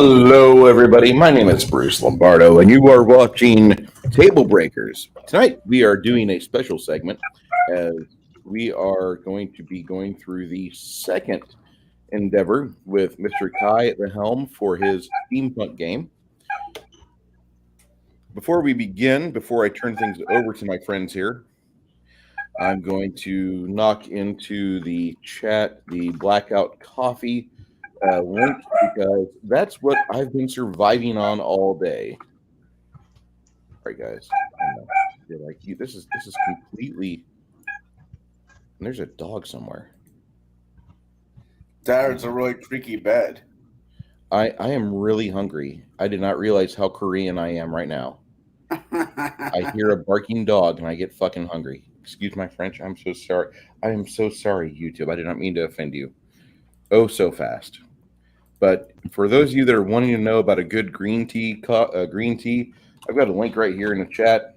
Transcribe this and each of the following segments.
Hello, everybody. My name is Bruce Lombardo, and you are watching Tablebreakers. Tonight, we are doing a special segment as we are going to be going through the second endeavor with Mr. Kai at the helm for his Steampunk game. Before we begin, before I turn things over to my friends here, I'm going to knock into the chat the Blackout Coffee link because that's what I've been surviving on all day. All right, guys. I know. You're like, this is completely. And there's a dog somewhere. There's a really creaky bed. I am really hungry. I did not realize how Korean I am right now. I hear a barking dog and I get fucking hungry. Excuse my French. I'm so sorry. I am so sorry, YouTube. I did not mean to offend you. Oh, so fast. But for those of you that are wanting to know about a good green tea, I've got a link right here in the chat.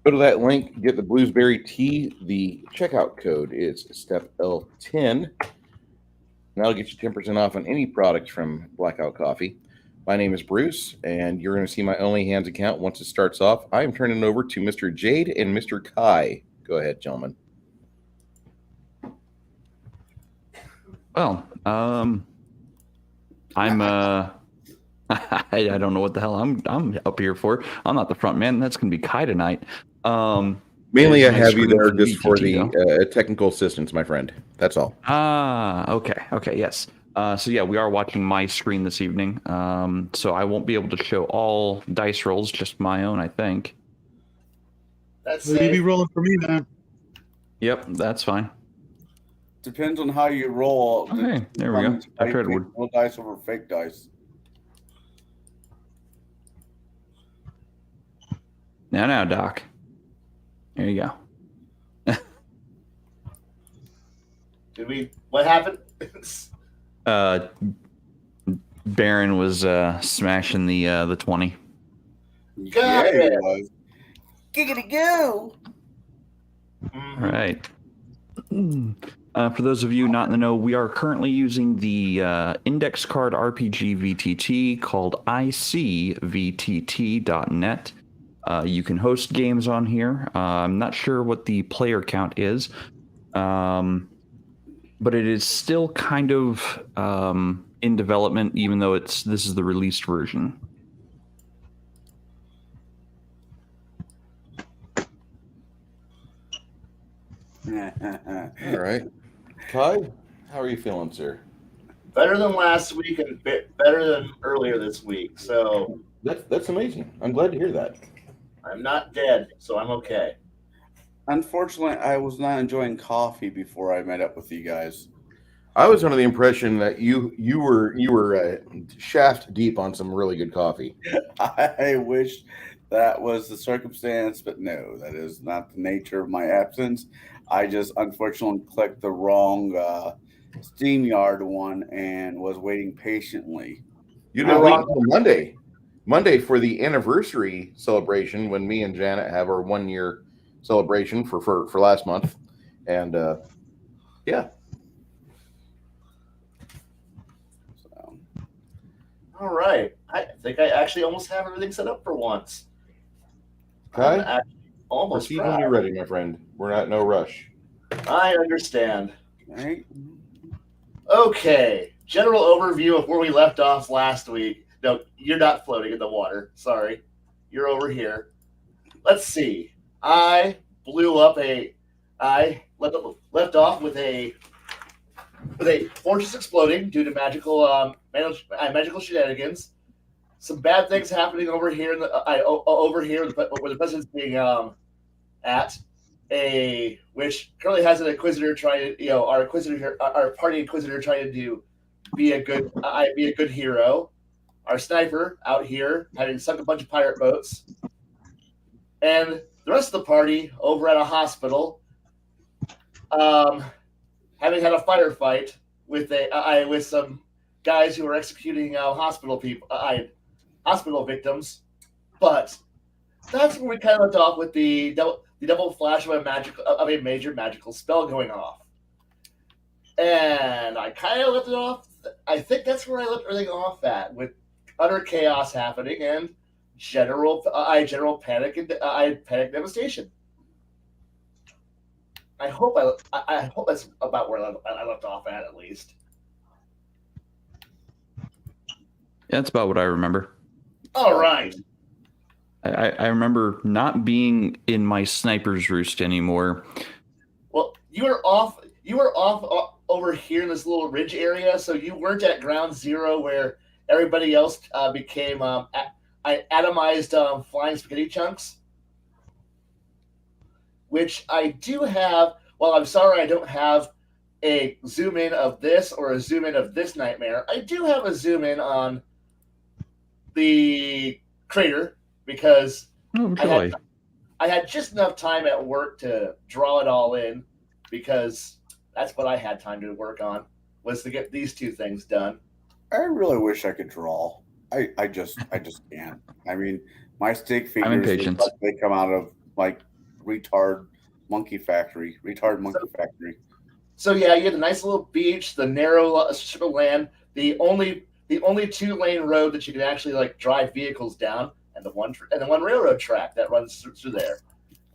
Go to that link, get the blueberry tea. The checkout code is step L10. And that'll get you 10% off on any product from Blackout Coffee. My name is Bruce, and you're going to see my Only Hands account once it starts off. I am turning it over to Mr. Jaide and Mr. Kai. Go ahead, gentlemen. Well, I'm I don't know what the hell I'm up here for. I'm not the front man. That's going to be Kai tonight. Mainly, I have you there just for the technical assistance, my friend. That's all. Okay, yes. So yeah, we are watching my screen this evening. So I won't be able to show all dice rolls, just my own, I think. That's Will you be rolling for me, man? Yep, that's fine. Depends on how you roll. Okay, there we go. Dr. Edward. Real dice over fake dice. Now, Doc. There you go. What happened? Baron was smashing the 20. Got it. it. Was. Giggity go. All right. For those of you not in the know, we are currently using the index card RPG VTT called icvtt.net. You can host games on here. I'm not sure what the player count is, but it is still kind of in development, even though this is the released version. All right. Kai, how are you feeling, sir? Better than last week and better than earlier this week. So That's amazing. I'm glad to hear that. I'm not dead, so I'm okay. Unfortunately, I was not enjoying coffee before I met up with you guys. I was under the impression that you were shaft deep on some really good coffee. I wish that was the circumstance, but no, that is not the nature of my absence. I just unfortunately clicked the wrong SteamYard one and was waiting patiently. You didn't wait until Monday for the anniversary celebration when me and Janet have our 1 year celebration for last month, and yeah. So. All right. I think I actually almost have everything set up for once. Kai, almost proceed when you're ready, my friend. We're not no rush. I understand. Right. Okay. General overview of where we left off last week. No, you're not floating in the water. Sorry. You're over here. Let's see. I left off with a fortress exploding due to magical shenanigans. Some bad things happening over here where the president's being at. Which currently has an inquisitor trying to, our party inquisitor trying to be a good hero. Our sniper out here having sunk a bunch of pirate boats, and the rest of the party over at a hospital, having had a firefight with some guys who were executing hospital victims. But that's where we kind of left off with the double flash of a major magical spell going off. And I kind of left it off. I think that's where I left everything off at, with utter chaos happening and general panic and panic devastation. I hope that's about where I left off at least. Yeah, that's about what I remember. All right. I remember not being in my sniper's roost anymore. Well, you were off over here in this little ridge area, so you weren't at ground zero where everybody else became atomized flying spaghetti chunks. Which I do have. Well, I'm sorry I don't have a zoom in of this or a zoom in of this nightmare. I do have a zoom in on the crater because I had just enough time at work to draw it all in, because that's what I had time to work on, was to get these two things done. I really wish I could draw. I just can't. I mean, my stick figures, I'm impatient. they come out of like retard monkey factory. So yeah, you had a nice little beach, the narrow strip of land, the only 2-lane road that you can actually like drive vehicles down, and the one railroad track that runs through there.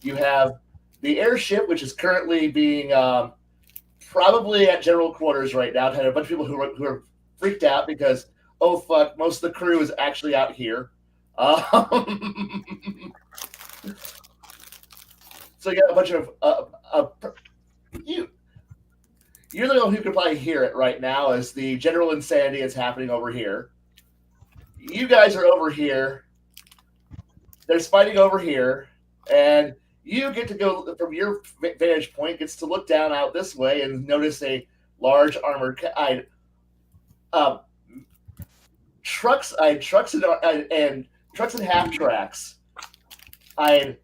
You have the airship, which is currently being probably at general quarters right now. Had a bunch of people who are freaked out because, oh fuck, most of the crew is actually out here. So you got a bunch of you're the one who can probably hear it right now as the general insanity is happening over here. You guys are over here. There's fighting over here, and you get to go from your vantage point, gets to look down out this way and notice a large armored trucks and half tracks. I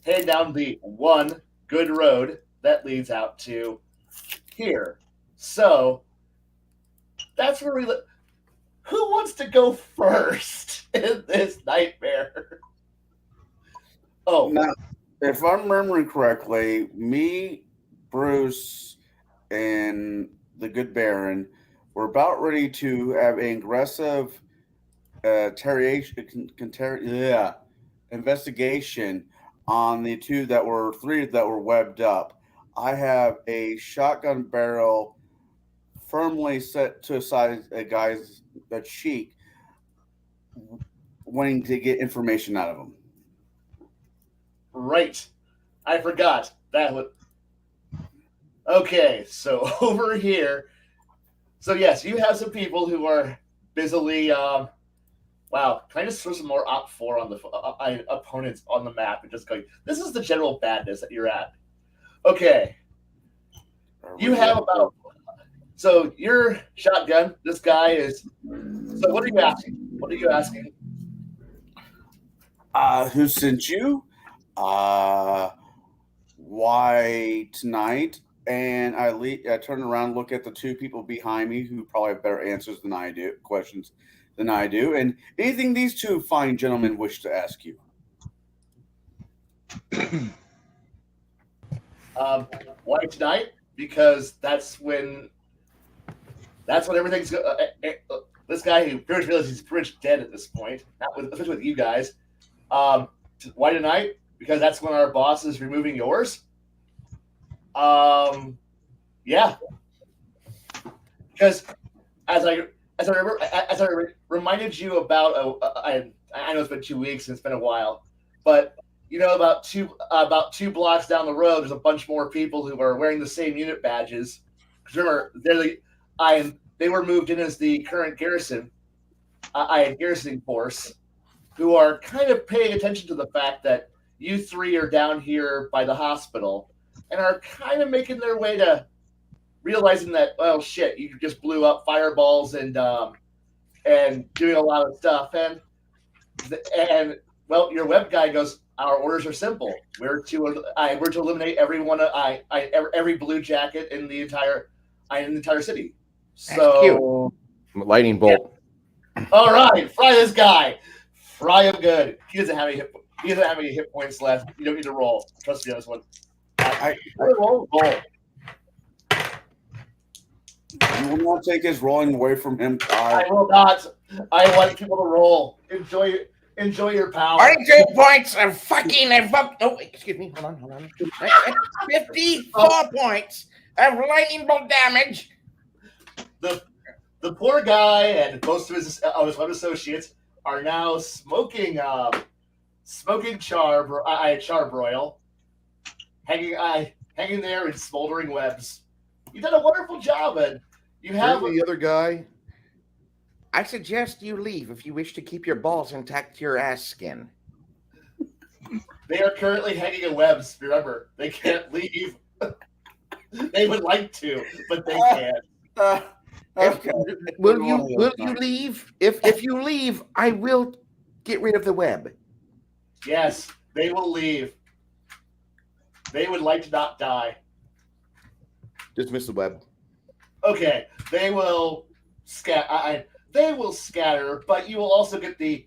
head down the one good road that leads out to here. So that's where we live. Who wants to go first in this nightmare? Oh, now, if I'm remembering correctly, me, Bruce, and the good Baron were about ready to have an aggressive investigation on the three that were webbed up. I have a shotgun barrel firmly set to a side a guy's cheek, wanting to get information out of him. Right. I forgot. That would. Okay, so over here. So yes, you have some people who are busily can I just throw some more Op 4 on the opponents on the map and just go, this is the general badness that you're at. Okay. You have about. So your shotgun, this guy is. So what are you asking? What are you asking? Who sent you? Why tonight? And I turn around, look at the two people behind me who probably have better answers than I do, questions than I do. And anything these two fine gentlemen wish to ask you? Why tonight? Because that's when everything's. This guy who pretty much realizes he's pretty much dead at this point, especially with you guys. Why tonight? Because that's when our boss is removing yours. Yeah. Because as I reminded you about, I know it's been 2 weeks and it's been a while, but you know, about two blocks down the road, there's a bunch more people who are wearing the same unit badges. Because remember, they were moved in as the current garrison force, who are kind of paying attention to the fact that you three are down here by the hospital and are kind of making their way to realizing that, well, shit, you just blew up fireballs and doing a lot of stuff. And well, your web guy goes, our orders are simple. We're to eliminate every blue jacket in the entire city. So lightning bolt. Yeah. All right, fry this guy. Fry him good. He doesn't have any hit points left. You don't need to roll. Trust me on this one. Roll. You will not take his rolling away from him, I Kyle. will not. I want people to roll. Enjoy your power. 42 points of fucking oh, excuse me, hold on. 54 points of lightning bolt damage. The poor guy and most of his web associates are now smoking charbroil, hanging there in smoldering webs. You've done a wonderful job, and you have The other guy. I suggest you leave if you wish to keep your balls intact to your ass skin. They are currently hanging in webs. Remember, they can't leave. They would like to, but they can't. Okay. Will you leave? If you leave, I will get rid of the web. Yes, they will leave. They would like to not die. Dismiss the web. Okay, they will scatter. They will scatter, but you will also get the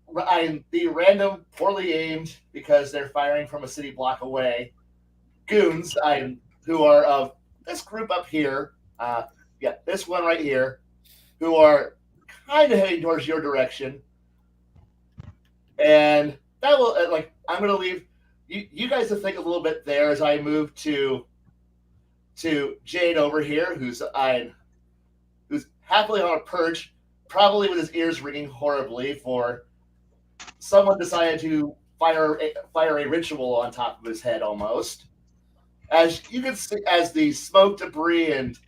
random, poorly aimed because they're firing from a city block away. Goons, who are of this group up here. This one right here, who are kind of heading towards your direction, and that will I'm going to leave you guys to think a little bit there as I move to Jaide over here, who's happily on a perch, probably with his ears ringing horribly for someone decided to fire a ritual on top of his head almost. As you can see, as the smoke, debris, and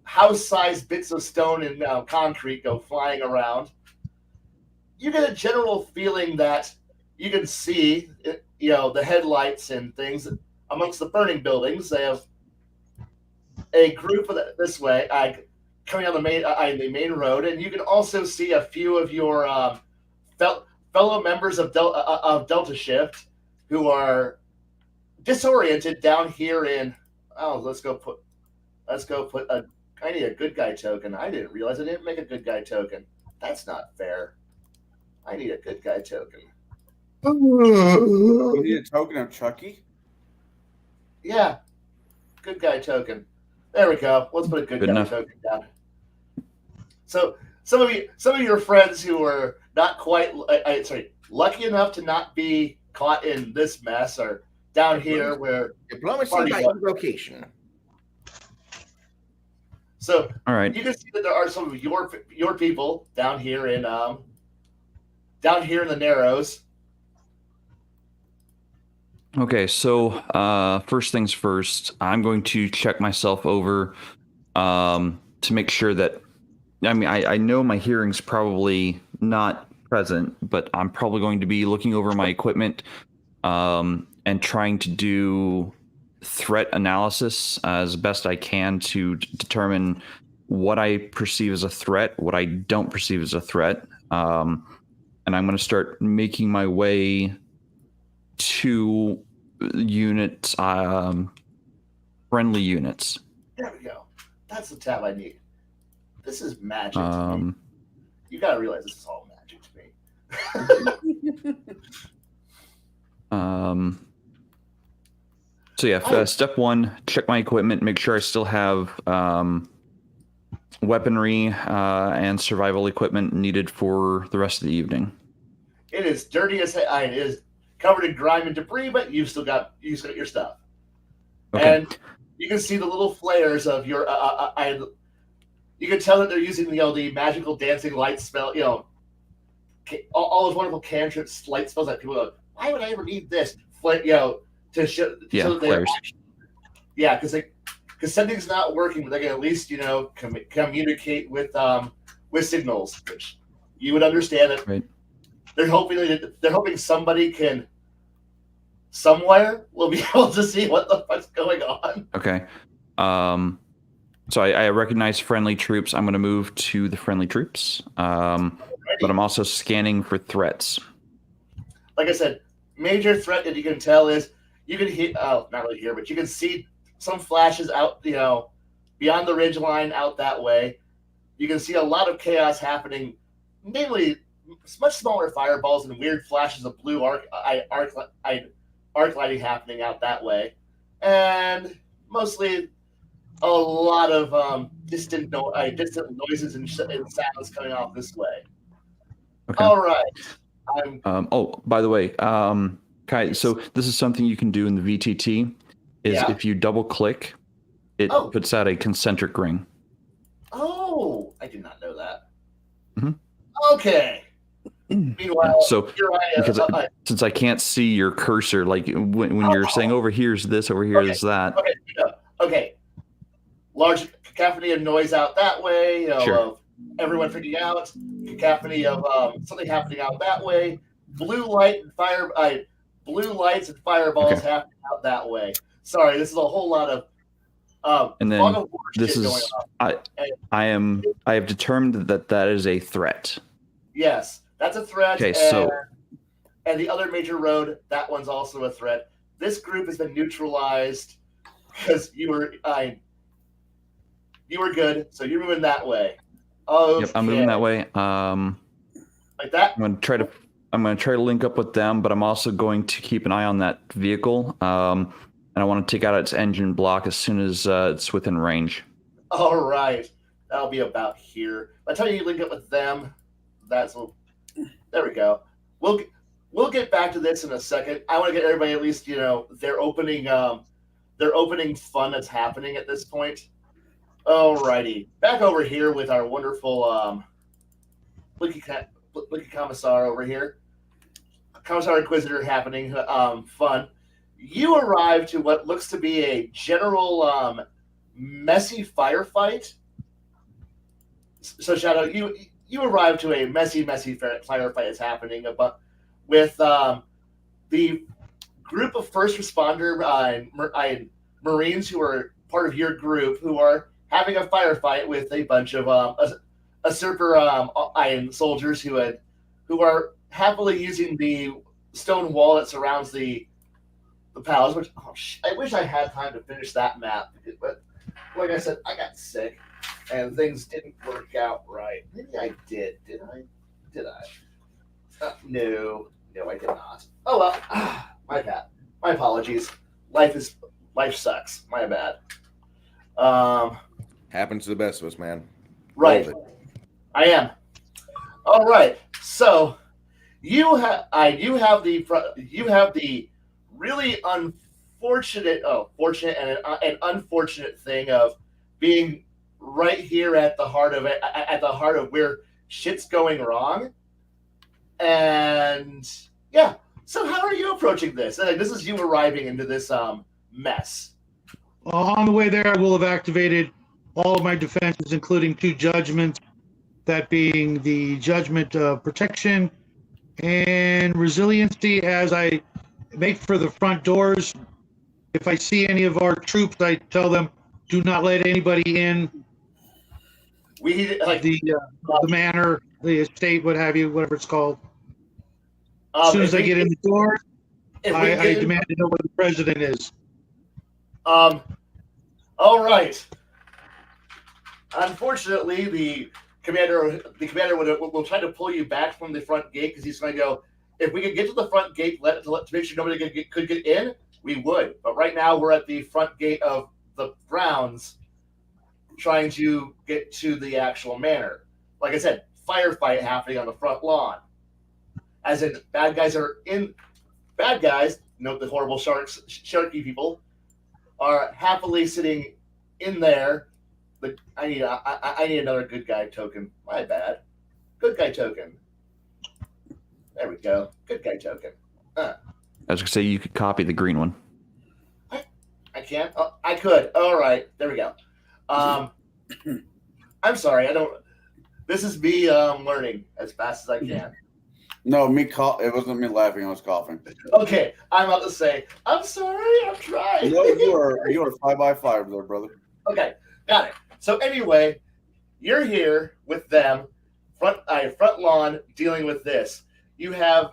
house-sized bits of stone and concrete go flying around, you get a general feeling that you can see, the headlights and things amongst the burning buildings. They have a group this way, coming on the main road, and you can also see a few of your fellow members of Delta Shift who are disoriented down here in. Oh, let's go put I need a good guy token. I didn't realize I didn't make a good guy token. That's not fair. I need a good guy token. You need a token of Chucky? Yeah, good guy token. There we go. Let's put a good guy token down. So some of your friends who are not quite lucky enough to not be caught in this mess are down here where Diplomacy by invocation. So all right, you can see that there are some of your people down here in the Narrows. Okay, so first things first, I'm going to check myself over to make sure that, I know my hearing's probably not present, but I'm probably going to be looking over my equipment and trying to do threat analysis as best I can to determine what I perceive as a threat, what I don't perceive as a threat. And I'm going to start making my way to units, friendly units. There we go. That's the tab I need. This is magic to me. You gotta realize this is all magic to me. So yeah, step one, check my equipment, make sure I still have weaponry and survival equipment needed for the rest of the evening. It is dirty as hell. It is covered in grime and debris, but you've still got your stuff. Okay. And you can see the little flares of your. You can tell that they're using the magical dancing light spell. All those wonderful cantrips, light spells that people go, why would I ever need this? To show that they're because something's not working, but they can at least communicate with signals, which you would understand that. Right. They're hoping somebody can somewhere will be able to see what the fuck's going on. Okay. So I recognize friendly troops. I'm going to move to the friendly troops, but I'm also scanning for threats. Like I said, major threat that you can tell is you can hear. Oh, not really here, but you can see some flashes out. Beyond the ridge line, out that way. You can see a lot of chaos happening. Mainly, much smaller fireballs and weird flashes of blue arc lighting happening out that way, and mostly a lot of distant noises and sounds coming off this way. Okay. All right. By the way, Kai, so this is something you can do in the VTT. If you double click, it puts out a concentric ring. Oh, I did not know that. Mm-hmm. Okay. Meanwhile, since I can't see your cursor, like when you're saying over here's this, over here is that. Okay. Large cacophony of noise out that way, Sure. of everyone freaking out. Cacophony of something happening out that way. Blue lights and fireballs happening out that way. Sorry, this is a whole lot of. And then this is I have determined that is a threat. Yes, that's a threat. Okay, and the other major road, that one's also a threat. This group has been neutralized because you were good, so you're moving that way. Okay. Yep, I'm moving that way. Like that. I'm gonna try to link up with them, but I'm also going to keep an eye on that vehicle. And I want to take out its engine block as soon as it's within range. All right, that'll be about here. By the time you link up with them, there we go. We'll get back to this in a second. I want to get everybody at least their opening fun that's happening at this point. Alrighty, back over here with our wonderful Blinky Commissar over here. Commissar Inquisitor happening, fun. You arrive to what looks to be a general messy firefight. So Shadow, you arrive to a messy firefight that's happening with the group of first responder Marines who are part of your group who are having a firefight with a bunch of usurper soldiers who are happily using the stone wall that surrounds the palace. Which I wish I had time to finish that map, but like I said, I got sick and things didn't work out right. Maybe I did. Did I? No, I did not. Oh well, my bad. My apologies. Life sucks. My bad. Happens to the best of us, man. Right. I am. All right. So you have the really fortunate and unfortunate thing of being right here at the heart of where shit's going wrong. And yeah. So how are you approaching this? This is you arriving into this mess. On the way there, I will have activated all of my defenses, including 2 judgments, that being the judgment of protection and resiliency. As I make for the front doors, if I see any of our troops, I tell them, do not let anybody in. We the manor, the estate, what have you, whatever it's called. As soon as I get in the door, I demand to know where the president is. All right. Unfortunately, the commander will try to pull you back from the front gate because he's going to go. If we could get to the front gate, to make sure nobody could get in, we would. But right now, we're at the front gate of the grounds, trying to get to the actual manor. Like I said, firefight happening on the front lawn. As in, bad guys. Note the horrible sharky people are happily sitting in there. But I need another good guy token. My bad. Good guy token. There we go. Good guy token. I was going to say you could copy the green one. I can't. Oh, I could. All right. There we go. I'm sorry. I don't. This is me learning as fast as I can. No, it wasn't me laughing. I was coughing. Okay, I'm about to say, I'm sorry. I'm trying. No, you are 5x5 there, brother. Okay, got it. So anyway, you're here with them, front lawn, dealing with this. You have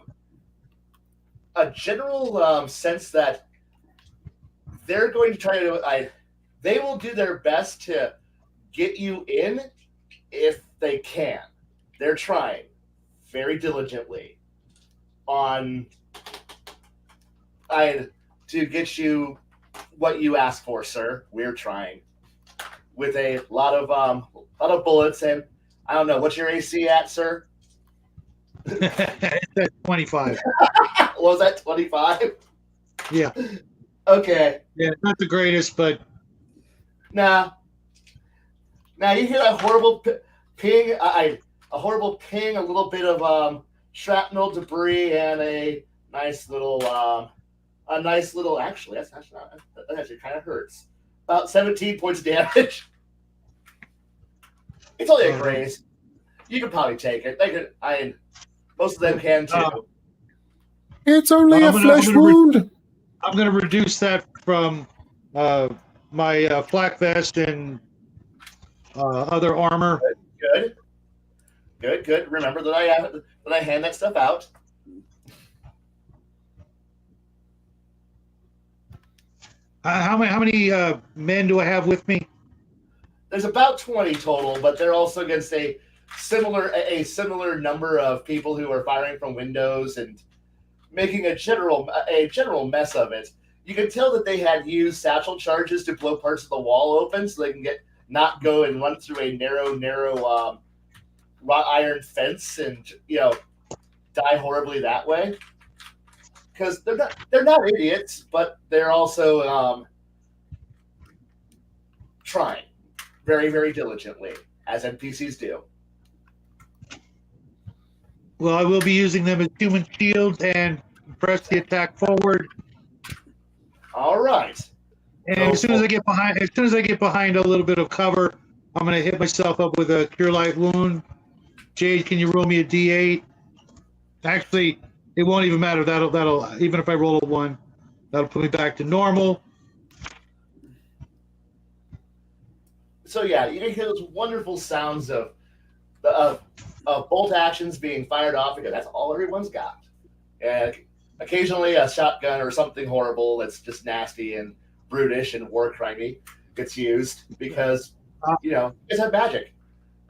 a general sense that they're going to try to. They will do their best to get you in if they can. They're trying very diligently to get you what you asked for, sir. We're trying. with a lot of bullets. And I don't know, what's your AC at, sir? It's at 25. Was that 25? Yeah. Okay. Yeah, not the greatest, but Nah. Now you hear that horrible ping. A horrible ping, a little bit of shrapnel debris, and a nice little. Actually, that actually kind of hurts. About 17 points of damage. It's only a graze. You could probably take it. They could. Most of them can too. It's only a flesh wound. I'm going to reduce that from my flak vest and other armor. Good. Remember that I hand that stuff out. How many men do I have with me? There's about 20 total, but they're also against a similar number of people who are firing from windows and making a general mess of it. You can tell that they had used satchel charges to blow parts of the wall open so they can not go and run through a narrow wrought iron fence and die horribly that way. Because they're not idiots, but they're also trying very, very diligently, as NPCs do. Well, I will be using them as human shields and press the attack forward. All right. And as soon as I get behind a little bit of cover, I'm going to hit myself up with a cure light wound. Jade, can you roll me a D8? Actually, it won't even matter. That'll even if I roll a 1, that'll put me back to normal. So yeah, you can hear those wonderful sounds of bolt actions being fired off because that's all everyone's got. And occasionally a shotgun or something horrible that's just nasty and brutish and war crimey gets used because it's have magic,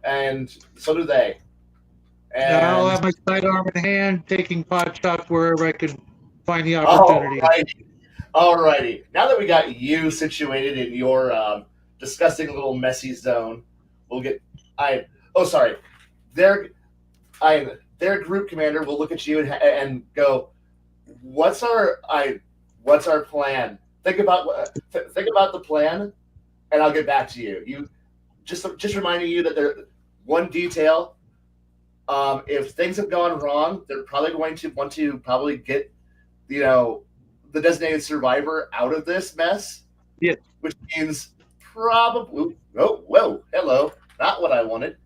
and so do they. And I'll have my sidearm in hand, taking pot shots wherever I can find the opportunity. Alrighty. Now that we got you situated in your disgusting little messy zone, we'll get. Their group commander will look at you and go, "What's our plan? Think about the plan, and I'll get back to you." You just reminding you that there one detail. If things have gone wrong, they're probably going to want to get, the designated survivor out of this mess. Yeah. Which means probably. Oh, whoa, hello. Not what I wanted.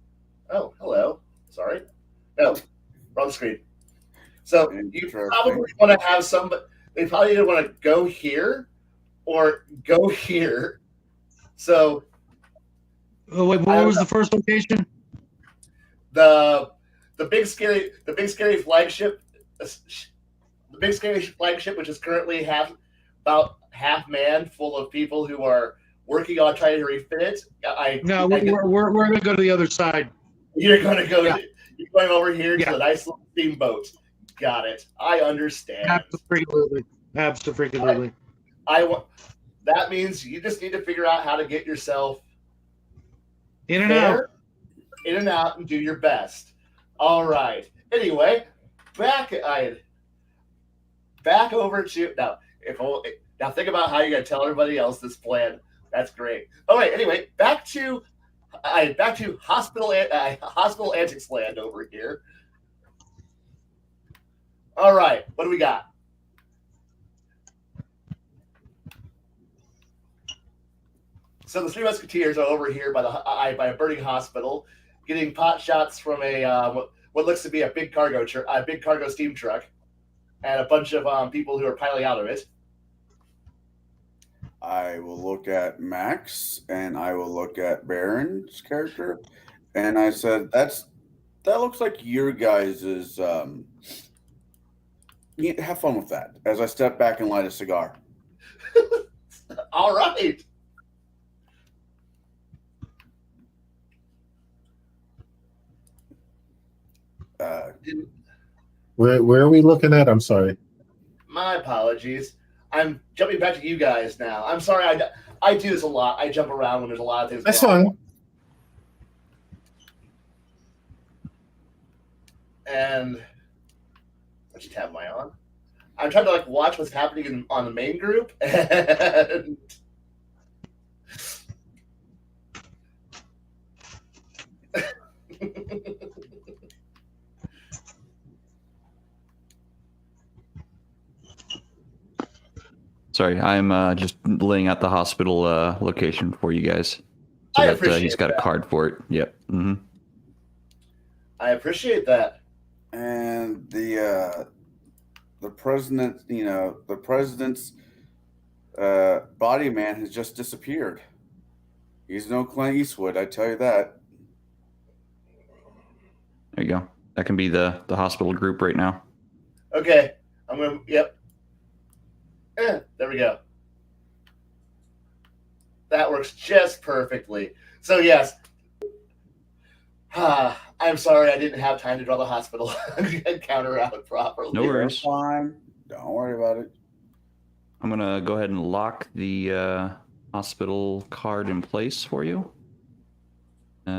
Oh, hello. Sorry. No, wrong screen. So you probably want to have somebody. They probably either want to go here or go here. So. Oh, wait, what was the first location? The big scary flagship, which is currently about half man, full of people who are working on trying to refit it. We're going to go to the other side. You're going to go. Yeah. You're going over here to the nice little steamboat. Got it. I understand. Absolutely. That means you just need to figure out how to get yourself in and out, and do your best. All right. Anyway, back over to now. Now think about how you're gonna tell everybody else this plan. That's great. All right. Anyway, back to hospital antics land over here. All right. What do we got? So the Three Musketeers are over here by a burning hospital, getting pot shots from a what looks to be a big cargo steam truck, and a bunch of people who are piling out of it. I will look at Max and I will look at Baron's character, and I said, "That looks like your guys' is. Have fun with that." As I step back and light a cigar. All right. Where are we looking at? I'm sorry. My apologies. I'm jumping back to you guys now. I'm sorry. I do this a lot. I jump around when there's a lot of things. That's going on. fine. And which tab am I on? I'm trying to like watch what's happening on the main group. And Sorry, I'm just laying out the hospital location for you guys. So I that appreciate he's got that. a card for it. Yep. Mm-hmm. I appreciate that. And the president, the president's body man has just disappeared. He's no Clint Eastwood, I tell you that. There you go. That can be the hospital group right now. Okay, I'm gonna. Yep. There we go. That works just perfectly. So yes, I'm sorry I didn't have time to draw the hospital encounter out properly. No worries. Fine. Don't worry about it. I'm gonna go ahead and lock the hospital card in place for you,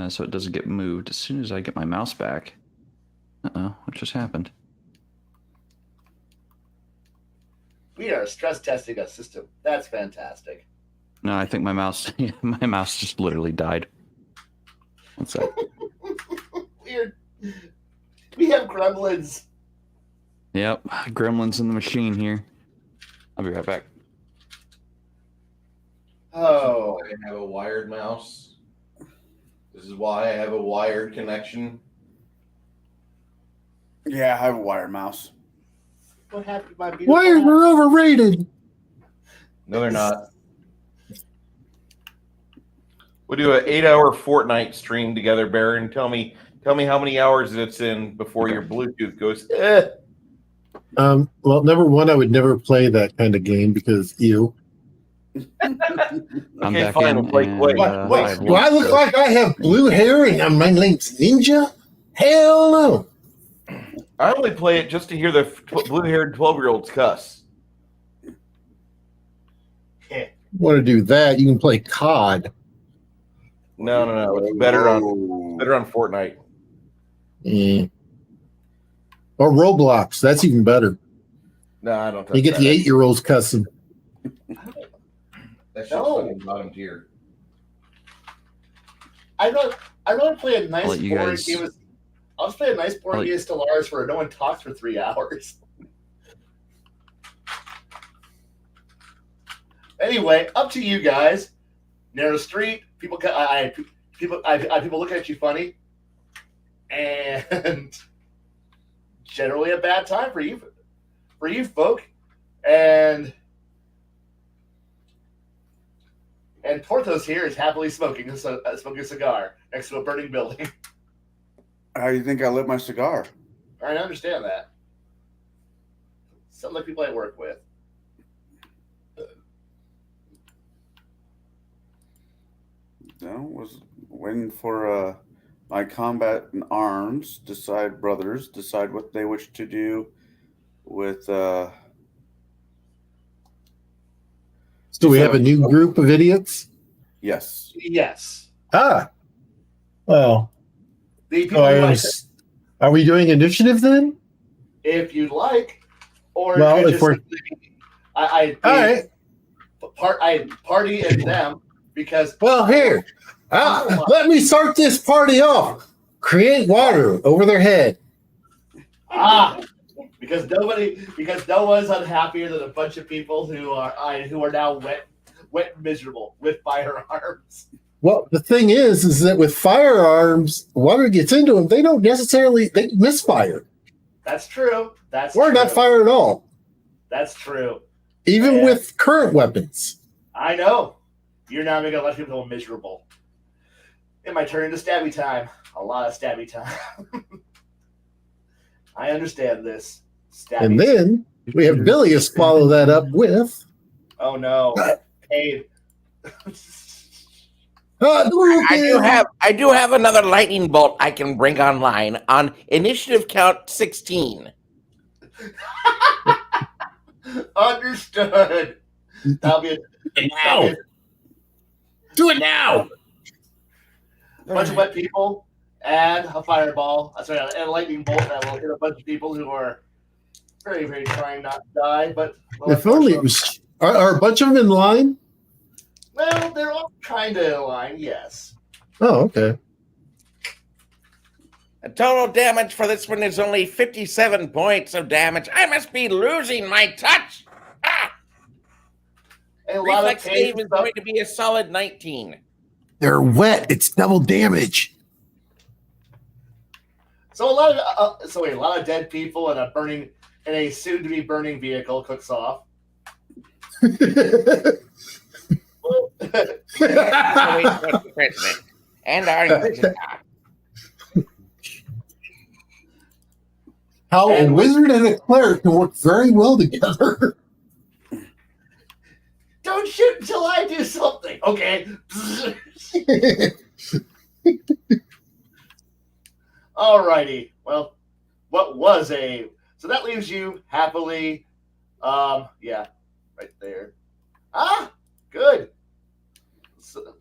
so it doesn't get moved as soon as I get my mouse back. Uh-oh, what just happened? We are stress testing a system. That's fantastic. No, I think my mouse just literally died. What's that? Weird. We have gremlins. Yep, gremlins in the machine here. I'll be right back. Oh, I have a wired mouse. This is why I have a wired connection. Yeah, I have a wire mouse. what happened to my beautiful Wires house? are overrated. No, they're not. We'll do an 8-hour Fortnite stream together, Baron. Tell me how many hours it's in before your Bluetooth goes. Well, number one, I would never play that kind of game because you. I'm Okay, back fine, in. we'll play and, quick. I've Do I look lost like I have blue hair and my name's Ninja? Hell no. I only play it just to hear the blue-haired 12-year-olds cuss. Want to do that? You can play COD. No. It's better on Fortnite. Mm. Or Roblox. That's even better. No, I don't. You get the 8-year-olds cussing. That's just No. fucking bottom tier. I don't play a nice let you boring guys- game. I'll just play a nice boring I'll let- game of Stellaris where no one talks for 3 hours. Anyway, up to you guys. Narrow street. People look at you funny, and generally a bad time for you folk. And Porthos here is happily smoking a cigar next to a burning building. How do you think I lit my cigar? I understand that. Some like people I work with. Was waiting for my combat and arms brothers decide what they wish to do with So we have a new group of idiots? yes. Yes. Ah. Well, The people who are we doing initiative then? if you'd like, or Well, you if just we're- I All right. party and them because Well, here. Let me start this party off. Create water over their head. because no one's unhappier than a bunch of people who are now wet and miserable with firearms. Well, the thing is that with firearms, water gets into them. They don't necessarily they misfire. That's true. Or not fire at all. That's true. Even Yeah. with current weapons. I know. You're now making a lot of people miserable. It might turn into stabby time. A lot of stabby time. I understand this. Stabby. And then we have Bilious follow that up with. Oh no. Pain. I do have another lightning bolt I can bring online on initiative count 16. Understood. That'll be Do it now! A bunch of wet people and a fireball. Sorry, and a lightning bolt that will hit a bunch of people who are very, very trying not to die. But well, If only it was. Are a bunch of them in line? well, they're all kind of in line. Yes. Oh, okay. The total damage for this one is only 57 points of damage. I must be losing my touch. Ah! And a lot Reflex of pain save is going to be a solid 19. They're wet. It's double damage. So a lot of dead people and a soon-to-be burning vehicle cooks off. And our How a wizard and a cleric can work very well together. Don't shoot until I do something. Okay. Alrighty. Well, so that leaves you happily, yeah, right there. Ah, good. So,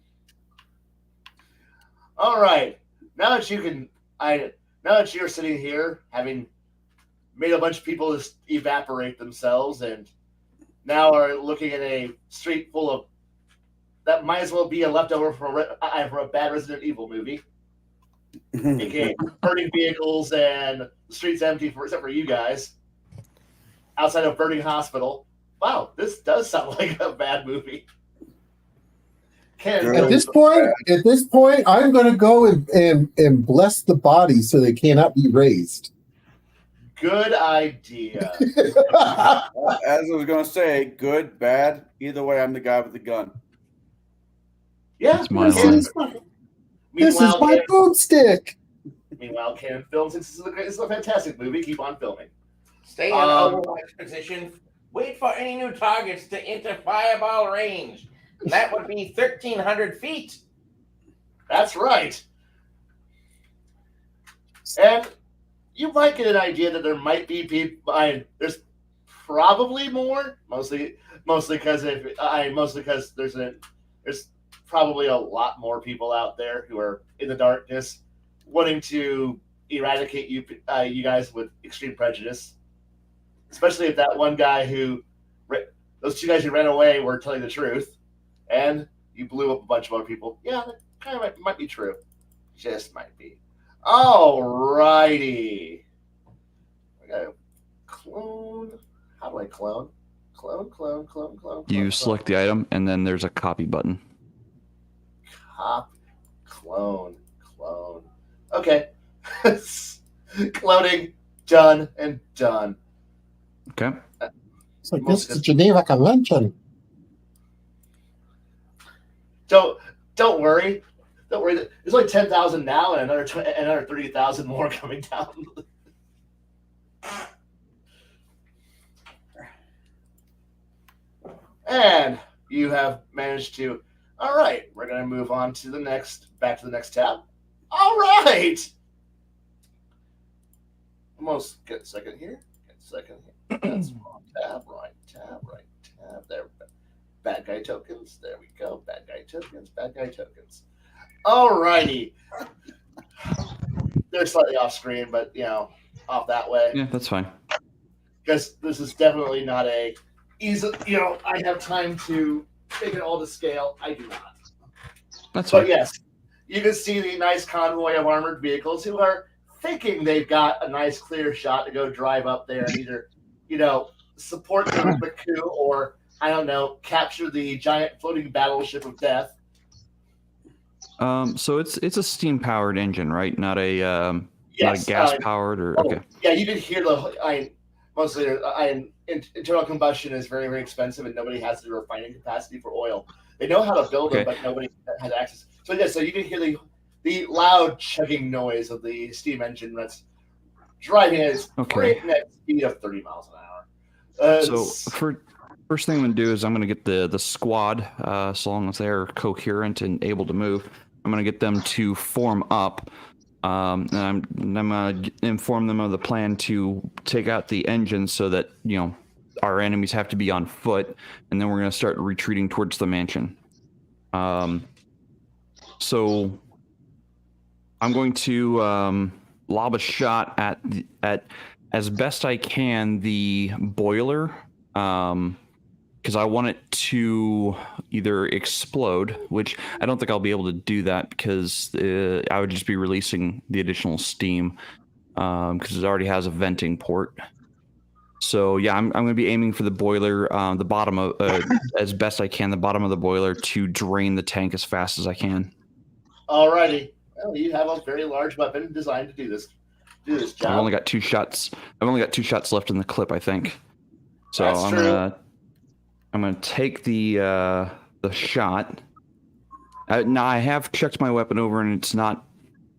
all right. Now that you're sitting here, having made a bunch of people just evaporate themselves, and now are looking at a street full of that might as well be a leftover from a bad Resident Evil movie. AKA burning vehicles and the streets empty except for you guys. Outside of burning hospital. Wow, this does sound like a bad movie. At this point, I'm going to go and bless the bodies so they cannot be raised. Good idea. As I was going to say, good, bad, either way, I'm the guy with the gun. Yeah, It's my This line. is my boomstick. Meanwhile, Canon Films, this is a fantastic movie. Keep on filming. Stay in overwatch position. Wait for any new targets to enter fireball range. That would be 1,300 feet. That's right. And you might get an idea that there might be people. There's probably more, mostly because there's probably a lot more people out there who are in the darkness, wanting to eradicate you guys with extreme prejudice. Especially if that one guy those two guys who ran away were telling the truth, and you blew up a bunch of other people. Yeah, that kind of might be true. Just might be. Alrighty. I gotta clone. How do I clone? Clone. You select the item, and then there's a copy button. Clone. Okay. Cloning. Done and done. Okay. It's like this is the Geneva Convention. Don't worry. Don't worry. There's like 10,000 now, and another 30,000 more coming down. And you have managed to. All right, we're gonna move on to back to the next tab. All right. Almost get a second here. That's wrong tab. Right tab. There. Bad guy tokens. There we go. Bad guy tokens. Alrighty. They're slightly off screen, but off that way. Yeah, that's fine. Because this is definitely not a easy. I have time to take it all to scale. I do not. That's fine. But yes, you can see the nice convoy of armored vehicles who are thinking they've got a nice clear shot to go drive up there and either, support the coup or, I don't know, capture the giant floating battleship of death. So it's a steam powered engine, right? Not a gas powered or okay. Yeah, you can hear internal combustion is very, very expensive, and nobody has the refining capacity for oil. They know how to build them, but nobody has access. So so you can hear the loud chugging noise of the steam engine that's driving at its breakneck speed of 30 miles an hour. First thing I'm going to do is I'm going to get the squad, so long as they're coherent and able to move, I'm going to get them to form up. And I'm going to inform them of the plan to take out the engine so that, our enemies have to be on foot. And then we're going to start retreating towards the mansion. So I'm going to lob a shot at as best I can the boiler, because I want it to either explode, which I don't think I'll be able to do that because I would just be releasing the additional steam, because it already has a venting port. So yeah, I'm going to be aiming for the boiler, the bottom of as best I can, the bottom of the boiler to drain the tank as fast as I can. Alrighty. Well, you have a very large weapon designed to do this job. I've only got 2 shots. I've only got 2 shots left in the clip, I think. So That's true. I'm gonna take the shot. Now I have checked my weapon over, and it's not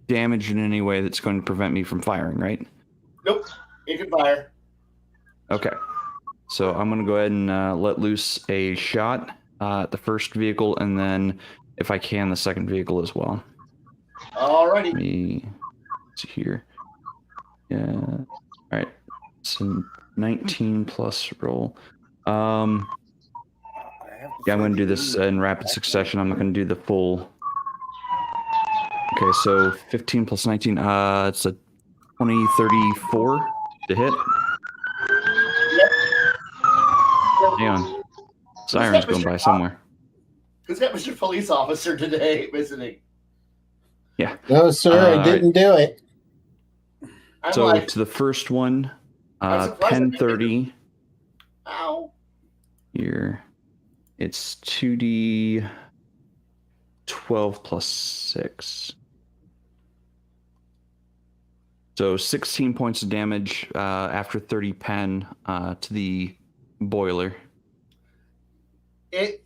damaged in any way that's going to prevent me from firing, right? Nope. You can fire. Okay. So I'm gonna go ahead and let loose a shot at the first vehicle, and then, if I can, the second vehicle as well. Alrighty. Let me see here. Yeah. All right. So 19 plus roll. Yeah, I'm going to do this in rapid succession. I'm not going to do the full. Okay, so 15 plus 19. It's a 20, 34 to hit. Yep. Hang on. Siren's going by somewhere. Who's got Mr. Police Officer today visiting? Yeah. No, sir, I didn't do it. So to the first one, 1030. Ow. Here. It's 2d 12 plus 6. So 16 points of damage after 30 pen to the boiler. It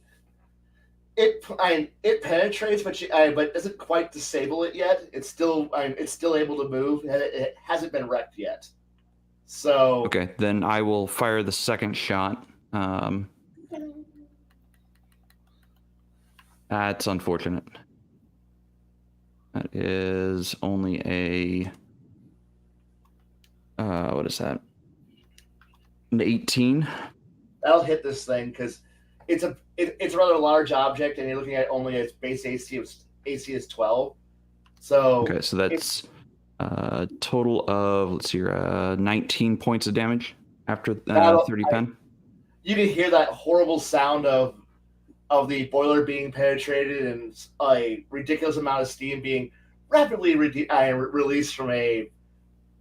penetrates, but doesn't quite disable it yet. It's still able to move. It hasn't been wrecked yet. So okay, then I will fire the second shot. That's unfortunate. That is only a what is that? An 18. That'll hit this thing because it's a rather large object, and you're looking at only its base AC is 12. So okay, so that's total of, let's see here, 19 points of damage after 30 pen. You can hear that horrible sound of the boiler being penetrated and a ridiculous amount of steam being rapidly released from a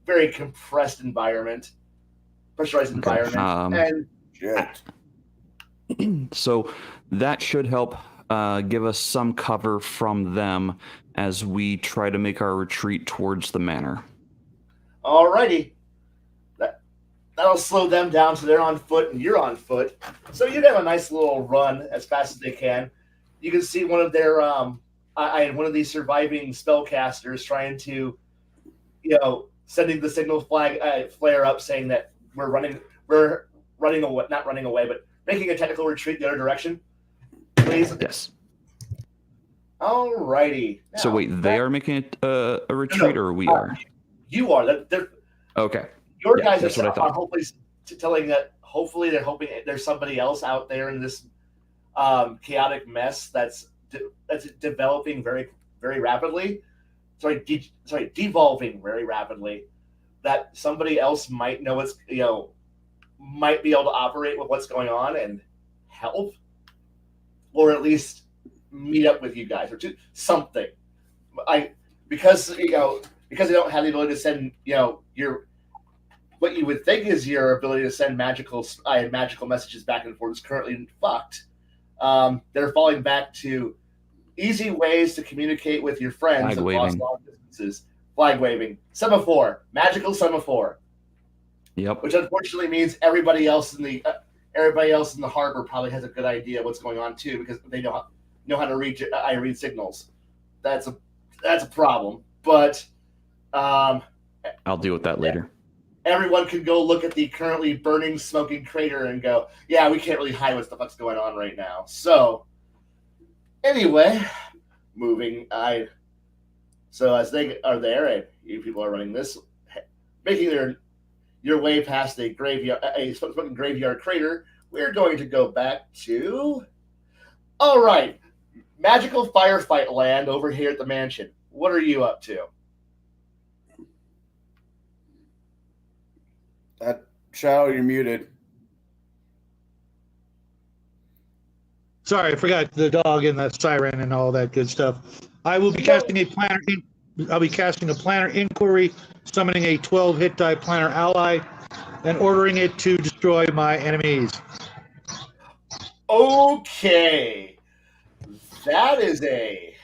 very compressed environment, pressurized environment, and shit. So that should help give us some cover from them as we try to make our retreat towards the manor. Alrighty. That'll slow them down so they're on foot and you're on foot. So you have a nice little run as fast as they can. You can see one of their one of these surviving spellcasters trying to, sending the signal flare up saying that we're running away, not running away, but making a technical retreat the other direction. Please. Yes. Alrighty. Now, so wait, they are making a retreat, or we are? You are. Okay. Your guys are hopefully telling that hopefully they're hoping there's somebody else out there in this chaotic mess that's developing very, very rapidly. Devolving very rapidly. That somebody else might know might be able to operate with what's going on and help, or at least meet up with you guys or do something. Because they don't have the ability to send what you would think is your ability to send magical messages back and forth is currently fucked. They're falling back to easy ways to communicate with your friends across long distances. Flag waving, semaphore, magical semaphore. Yep. Which unfortunately means everybody else in the harbor probably has a good idea of what's going on too, because they know how to read signals. That's a problem. But I'll deal with that later. Everyone can go look at the currently burning, smoking crater and go, yeah, we can't really hide what the fuck's going on right now. So anyway, so as they are there and you people are running this, making your way past a smoking graveyard crater, we're going to go back to. All right, magical firefight land over here at the mansion. What are you up to? Shadow, you're muted. Sorry, I forgot the dog and the siren and all that good stuff. I will be casting a planner. I'll be casting a planner inquiry, summoning a 12 hit die planner ally, and ordering it to destroy my enemies. Okay, that is a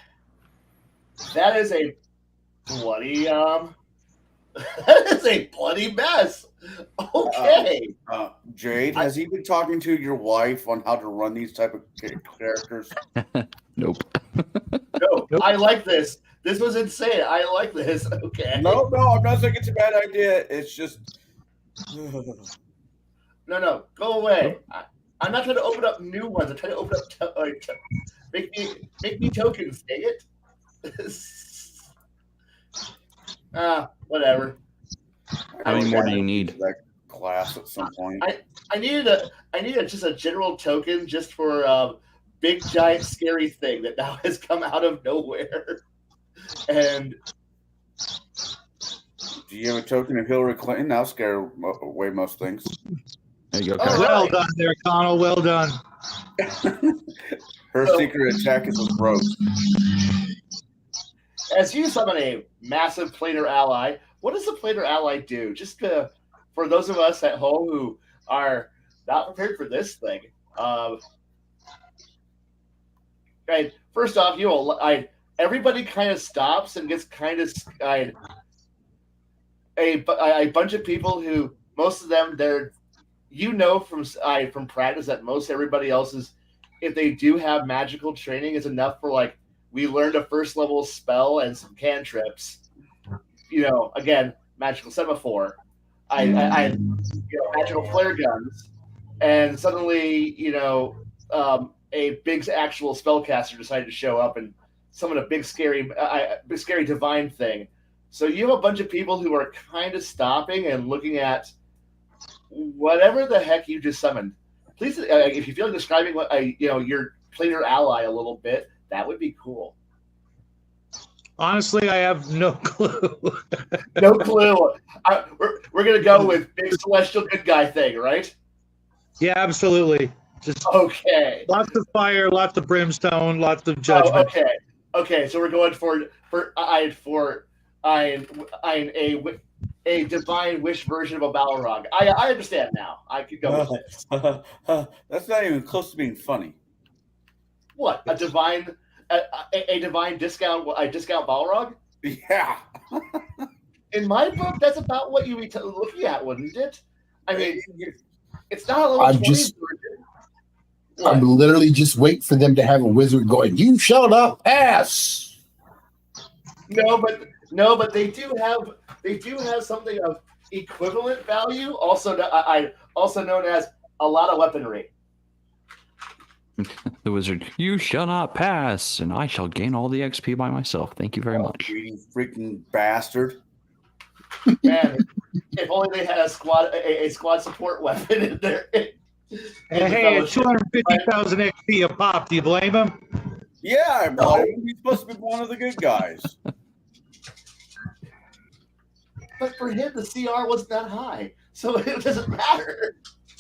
bloody that is a bloody mess. Okay. Jade, has he been talking to your wife on how to run these type of characters? Nope. No, I like this. This was insane. I like this. Okay. No, I'm not saying it's a bad idea. It's just No, go away. I'm not trying to open up new ones. I'm trying to open up make me tokens. Dang it. Whatever. How many more do you need? That class at some point. I needed just a general token just for big giant scary thing that now has come out of nowhere. And do you have a token of Hillary Clinton? That'll scare away most things. There you go. Oh, Well right. done there, Connell. Well done. Her secret attack is a rope. As you summon a massive planar ally, what does the planar ally do? Just for those of us at home who are not prepared for this thing. Right, first off, everybody kind of stops and gets kind of a bunch of people who most of them from practice that most everybody else's, if they do have magical training, is enough for like we learned a first level spell and some cantrips. Again, magical semaphore. Magical flare guns, and suddenly a big actual spellcaster decided to show up and summon a big scary divine thing. So you have a bunch of people who are kind of stopping and looking at whatever the heck you just summoned. Please, if you feel like describing what your planar ally a little bit, that would be cool. Honestly, I have no clue. No clue. We're gonna go with big celestial good guy thing, right? Yeah, absolutely. Just Okay. lots of fire, lots of brimstone, lots of judgment. Oh, okay. So we're going for a divine wish version of a Balrog. I understand now. I could go with this. That's not even close to being funny. What, a divine discount Balrog? Yeah. In my book, that's about what you would be looking at, wouldn't it? I mean, it's not a level 20 version. I'm literally just waiting for them to have a wizard going, "You shut up, ass." No, but they do have something of equivalent value, also known as a lot of weaponry. The wizard, you shall not pass, and I shall gain all the XP by myself. Thank you very much. Greedy freaking bastard. Man, if only they had a squad support weapon in there. Hey, it's 250,000 XP a pop. Do you blame him? Yeah, I blame him. He's supposed to be one of the good guys. But for him, the CR wasn't that high, so it doesn't matter.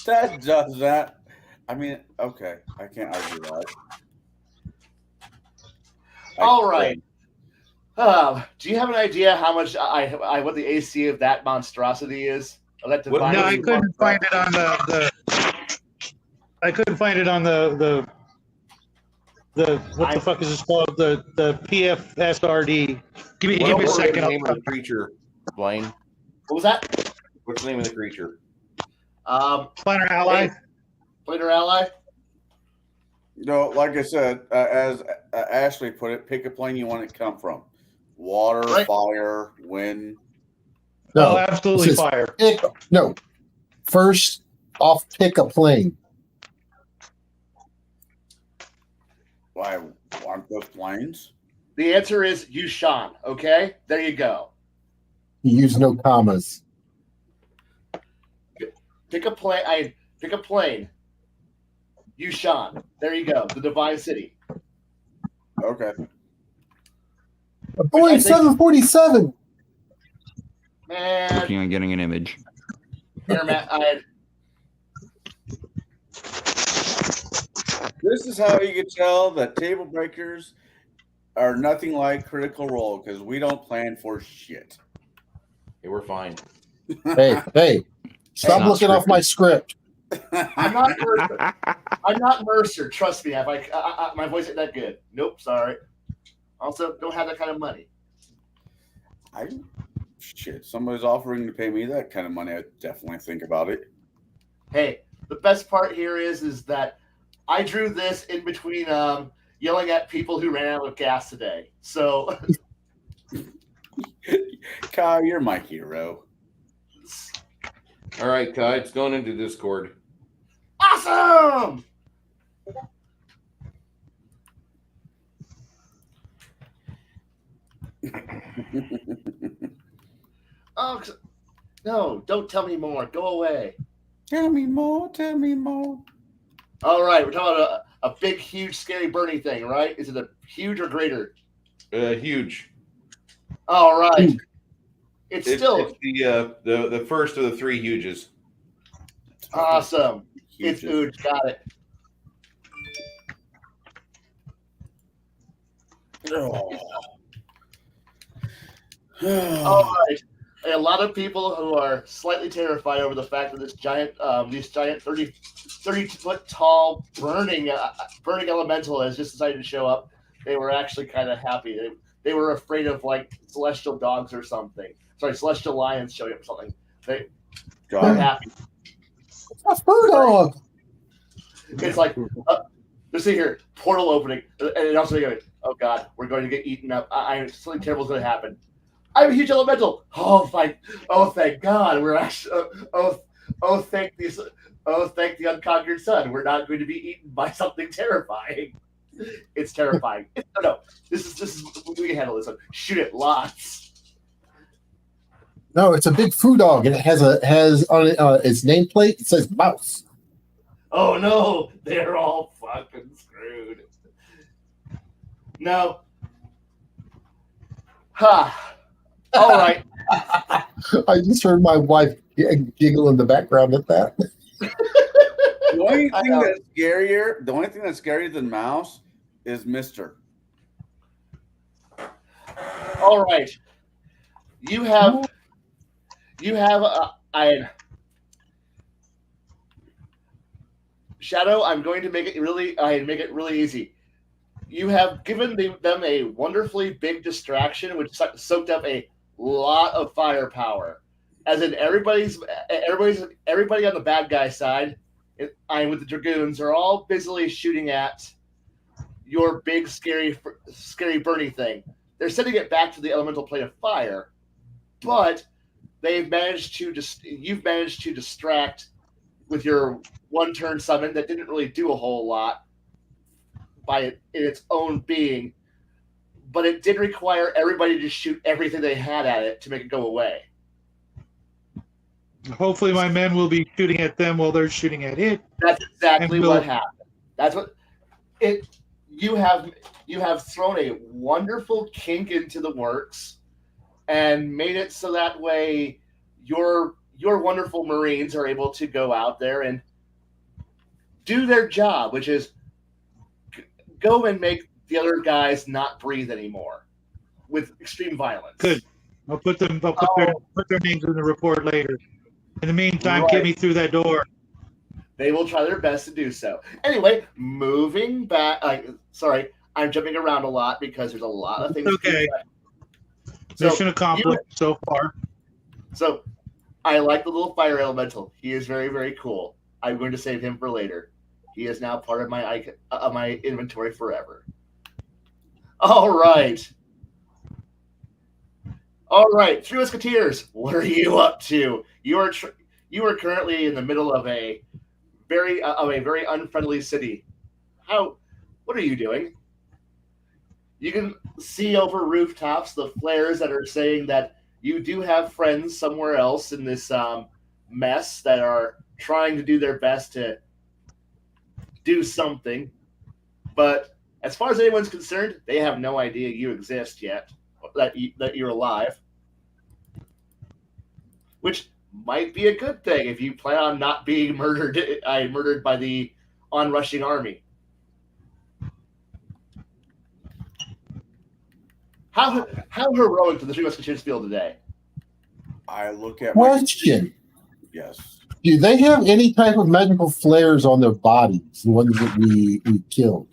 That does that. I mean, okay, I can't argue that. All right. Do you have an idea how much what the AC of that monstrosity is? Of that divine? No, I couldn't find it on the I couldn't find it on the what the fuck is this called? The PFSRD. Give me a second. The name of the creature, Blaine. What was that? What's the name of the creature? Planner ally. Planar ally. No, like I said, as Ashley put it, pick a plane you want it to come from. Water, Right. fire, wind. No, absolutely it says fire. No. First off, pick a plane. Why aren't those planes? The answer is Yushan. Okay, there you go. You use no commas. Pick a plane. Pick a plane. Yushan. There you go. The divine city. Okay. A Boeing 747. Man, Working on getting an image. here, Matt. This is how you can tell that table breakers are nothing like Critical Role because we don't plan for shit. Hey, we're fine. Hey, stop Not looking off my script. I'm not Mercer. I'm not Mercer. Trust me. My voice ain't that good. Nope. Sorry. Also, don't have that kind of money. Shit. Somebody's offering to pay me that kind of money. I'd definitely think about it. Hey, the best part here is that I drew this in between yelling at people who ran out of gas today. So, Kyle, you're my hero. All right, Kai, it's going into Discord. awesome. Oh no! Don't tell me more. Go away. Tell me more. Tell me more. All right, we're talking about a big, huge, scary Bernie thing, right? Is it a huge or greater? Huge. All right. It's still the first of the three huges. awesome. Huge. It's huge. Got it. All right. A lot of people who are slightly terrified over the fact that these giant 30-foot tall burning elemental has just decided to show up. They were actually kind of happy. They were afraid of like celestial dogs or something. Sorry, celestial lions showing up or something. They are happy. A fur dog. It's like they're sitting here, portal opening, and also going, "Oh God, we're going to get eaten up. Something terrible is going to happen." I'm a huge elemental. Oh thank God, we're actually. Thank the unconquered sun. We're not going to be eaten by something terrifying. It's terrifying. No. This is we can handle this one. Shoot it, lots. No, it's a big foo dog, and it has on its nameplate. It says mouse. Oh no, they're all fucking screwed. No. Ha. All right. I just heard my wife giggle in the background at that. The only thing that's scarier than mouse is Mister. All right. You have Shadow. I'm going to make it really easy. You have given them a wonderfully big distraction, which soaked up a lot of firepower. As in everybody on the bad guy side, I'm with the Dragoons, are all busily shooting at your big scary Bernie thing. They're sending it back to the elemental plane of fire, but you've managed to distract with your one-turn summon that didn't really do a whole lot in its own being, but it did require everybody to shoot everything they had at it to make it go away. Hopefully, my men will be shooting at them while they're shooting at it. That's exactly what happened. That's what it. You have thrown a wonderful kink into the works, and made it so that way your wonderful Marines are able to go out there and do their job, which is go and make the other guys not breathe anymore with extreme violence. Good. I'll put their names in the report later. In the meantime, get me through that door. They will try their best to do so. Anyway, moving back. Sorry, I'm jumping around a lot because there's a lot of things. Okay. Mission accomplished so far. So, I like the little fire elemental. He is very, very cool. I'm going to save him for later. He is now part of my inventory forever. All right. Three Musketeers, what are you up to? You are currently in the middle of a very unfriendly city. What are you doing? You can see over rooftops the flares that are saying that you do have friends somewhere else in this mess that are trying to do their best to do something, but as far as anyone's concerned, they have no idea you exist yet, that you're alive. Which might be a good thing if you plan on not being murdered by the onrushing army. How heroic did the Three Musketeers feel today? I look at Question. Yes. Do they have any type of magical flares on their bodies, the ones that we killed?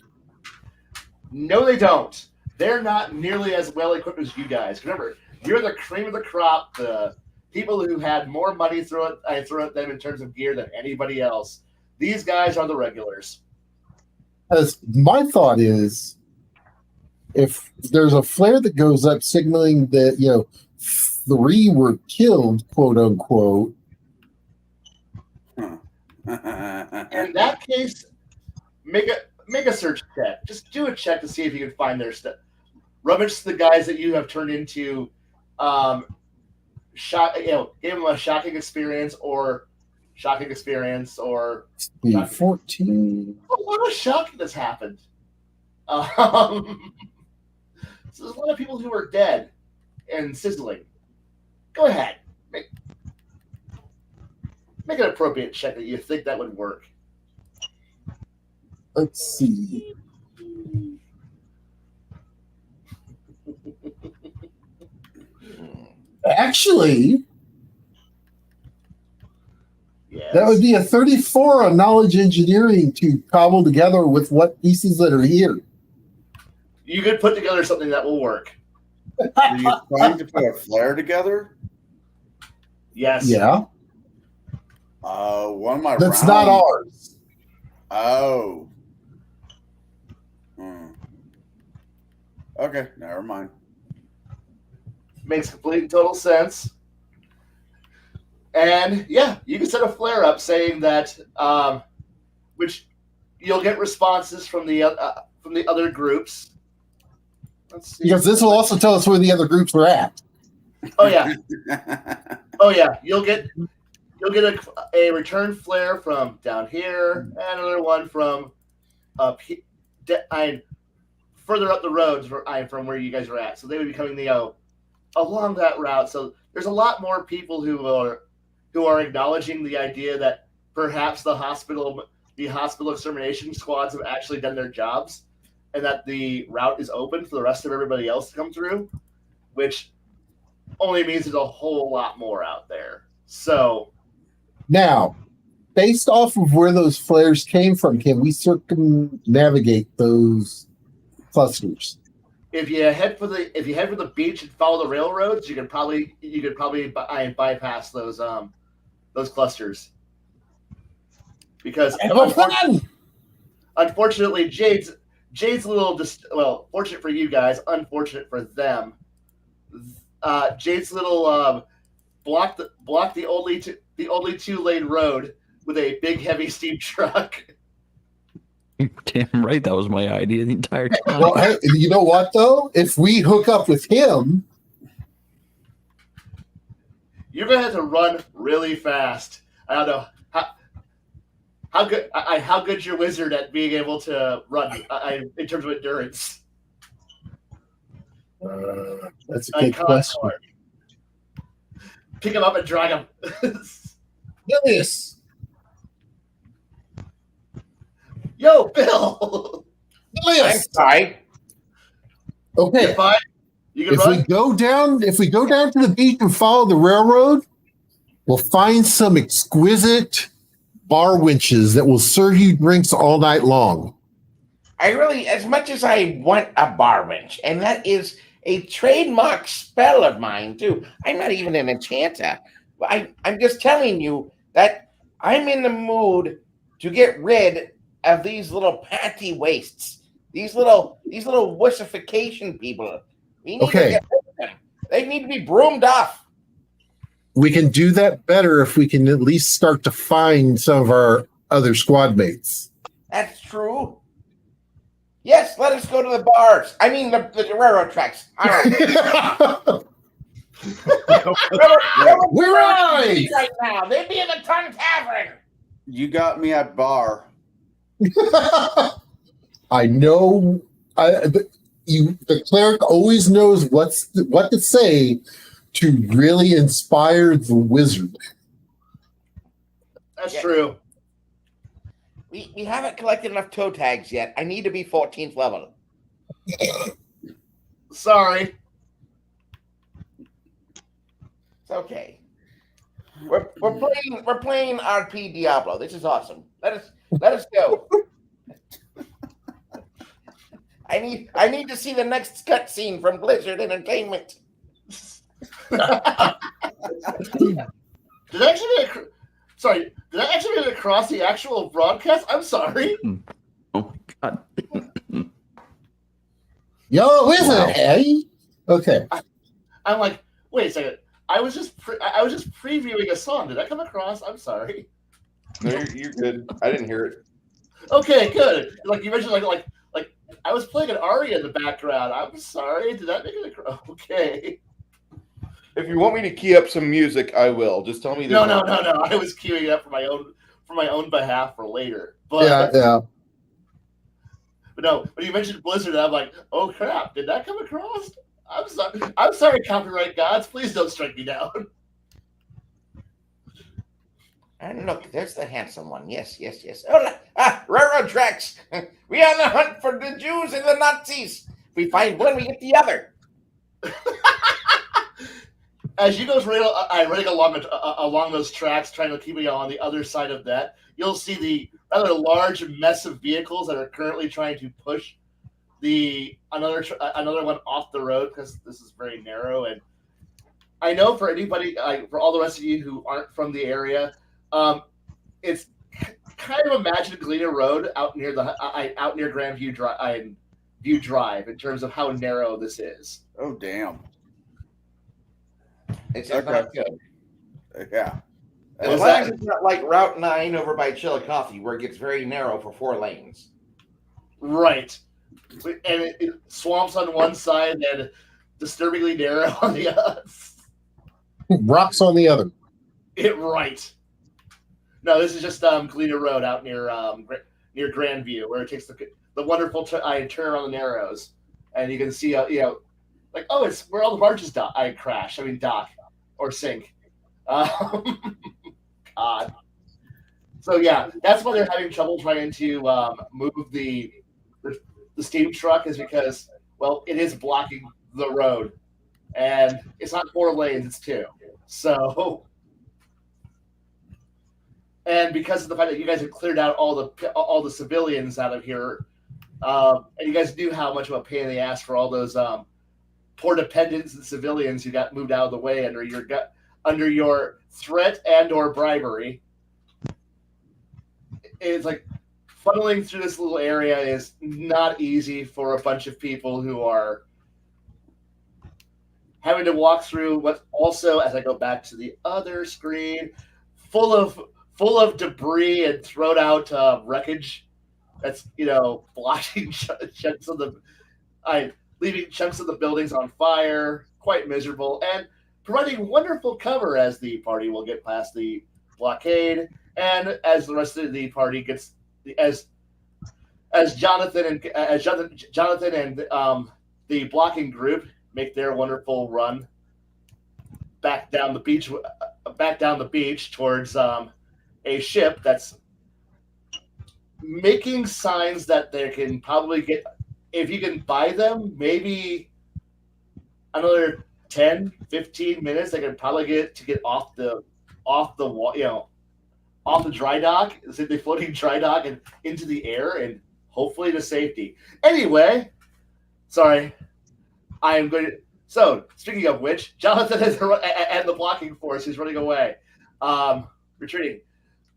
No, they don't. They're not nearly as well equipped as you guys. Remember, you're the cream of the crop, the people who had more money thrown at them in terms of gear than anybody else. These guys are the regulars. As my thought is, if there's a flare that goes up signaling that 3 were killed, quote unquote. In that case, make a search check. Just do a check to see if you can find their stuff. Rummage the guys that you have turned into. Give them a shocking experience or 14. A lot of shocking has happened. So there's a lot of people who are dead and sizzling. Go ahead. Make an appropriate check that you think that would work. Let's see. Actually, Yes. that would be a 34 on knowledge engineering to cobble together with what pieces that are here. You could put together something that will work. Are you trying to put a flare together? Yes. Yeah. One of my That's rounds. not ours. Oh. Okay, never mind. Makes complete and total sense. And yeah, you can set a flare up saying that, which you'll get responses from the other groups. Let's see. Because this will also tell us where the other groups are at. Oh yeah, You'll get a return flare from down here, and another one from further up the road from where you guys are at. So they would be coming along that route. So there's a lot more people who are acknowledging the idea that perhaps the hospital extermination squads have actually done their jobs, and that the route is open for the rest of everybody else to come through, which only means there's a whole lot more out there. So Now, based off of where those flares came from, can we circumnavigate those clusters? if you head for the beach and follow the railroads, you could probably bypass those clusters. Because unfortunately, Jade's a little fortunate for you guys, unfortunate for them. Jade's little blocked the only 2-lane road with a big heavy steam truck. Damn right, that was my idea the entire time. Well, hey, you know what though? If we hook up with him, you're gonna have to run really fast. I don't know how good's your wizard at being able to run in terms of endurance. That's a good question. Pick him up and drag him. Yes. Yo, Bill. Yes. I'm fine. Okay. You're fine? You can If run? we go down to the beach and follow the railroad, we'll find some exquisite bar winches that will serve you drinks all night long. I really, as much as I want a bar winch, and that is a trademark spell of mine too. I'm not even an enchanter. I'm just telling you that I'm in the mood to get rid of these little panty wastes, these little wussification people. We need to get rid of them. They need to be broomed off. We can do that better if we can at least start to find some of our other squad mates. That's true. Yes, let us go to the bars. I mean, the railroad tracks. We're right now. They'd be in the Ton Tavern. You got me at bar. I know the cleric always knows what to say to really inspire the wizard. That's Yeah. true. We haven't collected enough toe tags yet. I need to be 14th level. Sorry. It's okay. We're playing RP Diablo. This is awesome. Let us go. I need to see the next cutscene from Blizzard Entertainment. Did that actually make it across the actual broadcast? I'm sorry. Oh God. Yo, wizard, hey? Okay. I'm like, wait a second. I was just previewing a song. Did that come across? I'm sorry. No, you're good. I didn't hear it. Okay, good. Like you mentioned, like I was playing an aria in the background. I'm sorry. Did that make it across? Okay. If you want me to key up some music, I will. Just tell me. No. I was queuing it up for my own behalf for later. But Yeah. But no, when you mentioned Blizzard, I'm like, oh crap, did that come across? I'm sorry, copyright gods. Please don't strike me down. And look, there's the handsome one. Yes. Oh, railroad tracks. We are on the hunt for the Jews and the Nazis. We find one, we get the other. As you guys running along those tracks, trying to keep me on the other side of that, you'll see the rather large mess of vehicles that are currently trying to push another one off the road because this is very narrow. And I know for anybody, for all the rest of you who aren't from the area, it's kind of imagine Galena Road out near Grandview Drive in terms of how narrow this is. Oh, damn. It's just not good. Yeah. As long as it's not like Route 9 over by Chillicothe, where it gets very narrow for 4 lanes. Right. And it swamps on one side and disturbingly narrow on the other. Rocks on the other. Right. No, this is just Galena Road out near Grandview, where it takes the wonderful turn around the Narrows, and you can see like, oh, it's where all the barges dock or sink. God. So yeah, that's why they're having trouble trying to move the steam truck, is because, well, it is blocking the road, and it's not 4 lanes, it's 2. So, and because of the fact that you guys have cleared out all the civilians out of here, and you guys knew how much of a pain in the ass for all those poor dependents and civilians who got moved out of the way under your threat and or bribery. It's like funneling through this little area is not easy for a bunch of people who are having to walk through what's also, as I go back to the other screen, full of debris and thrown out wreckage that's blocking chunks of leaving chunks of the buildings on fire, quite miserable, and providing wonderful cover as the party will get past the blockade, and as the rest of the party gets as Jonathan and the blocking group make their wonderful run back down the beach towards a ship that's making signs that they can probably get, if you can buy them, maybe another 10-15 minutes they can probably get off the wall, off the dry dock, the floating dry dock, and into the air, and hopefully to safety. Anyway, sorry, I am going to. So, speaking of which, Jonathan and the blocking force is running away, retreating.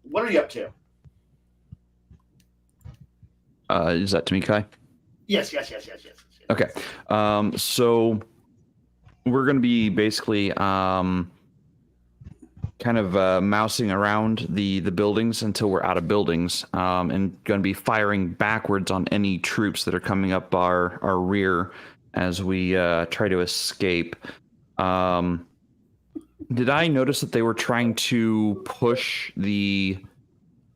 What are you up to? Is that to me, Kai? Yes. Okay. So we're going to be basically kind of mousing around the buildings until we're out of buildings, and going to be firing backwards on any troops that are coming up our rear as we try to escape. Did I notice that they were trying to push the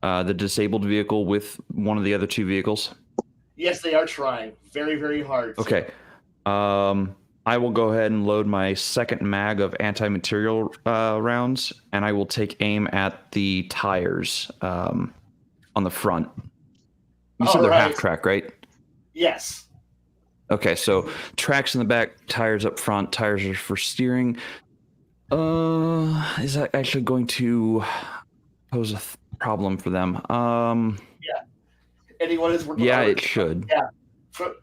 disabled vehicle with one of the other 2 vehicles? Yes, they are trying very, very hard. Okay. I will go ahead and load my second mag of anti-material rounds, and I will take aim at the tires on the front. You said they're half track, right? Yes. Okay, so tracks in the back, tires up front. Tires are for steering. Is that actually going to pose a problem for them? Yeah. Anyone is working. Yeah, it should. Yeah. For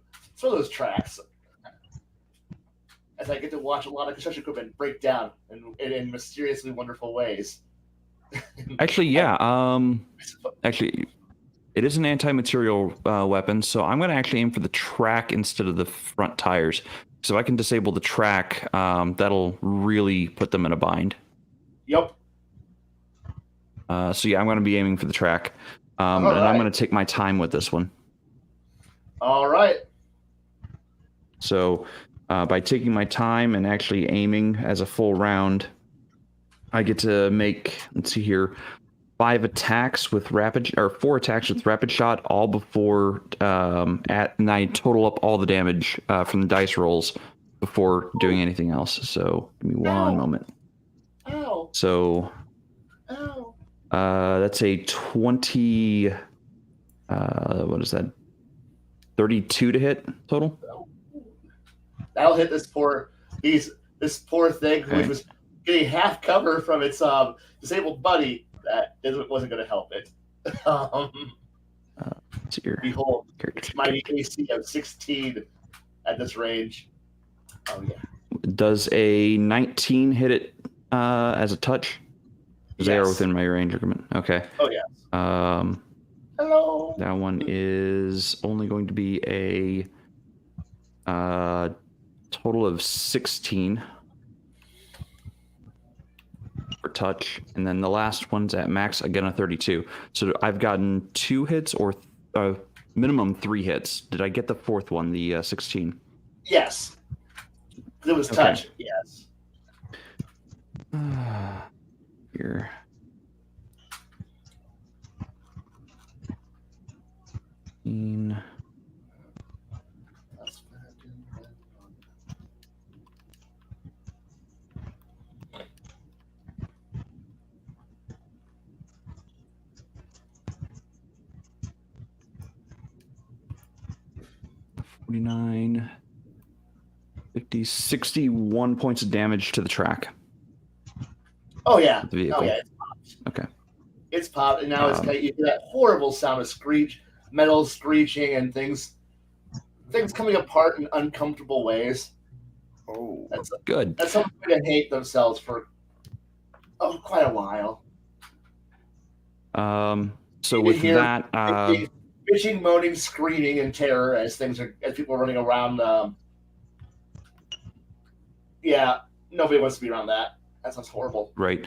those tracks, as I get to watch a lot of construction equipment break down in mysteriously wonderful ways. Actually, yeah. Actually, it is an anti-material weapon, so I'm going to actually aim for the track instead of the front tires. So if I can disable the track, that'll really put them in a bind. Yep. So yeah, I'm going to be aiming for the track, and I'm going to take my time with this one. All right. So by taking my time and actually aiming as a full round, I get to make, let's see here, 4 attacks with rapid shot, all before and I total up all the damage from the dice rolls before doing anything else. So give me one moment. Ow. So that's a 20. What is that? 32 to hit total. That'll hit this poor thing who was getting half cover from its disabled buddy. That wasn't going to help it. Behold, mighty AC of 16 at this range. Oh yeah. Does a 19 hit it as a touch? Yes. They are within my range agreement. Okay. Oh yeah. Hello. That one is only going to be a total of 16 for touch, and then the last one's at max, again a 32. So I've gotten 2 hits or minimum 3 hits. Did I get the fourth one, the 16? Yes. It was touch. Okay. Yes. Here. $49, 50, 61 points of damage to the track. Oh yeah. The vehicle. Oh yeah. It's popped. Okay. It's popped, and now it's got you hear that horrible sound of metal screeching, and things coming apart in uncomfortable ways. Oh, that's good. That's something to hate themselves for quite a while. So with that, bitching, moaning, screaming in terror as people are running around. Yeah, nobody wants to be around that. That sounds horrible. Right.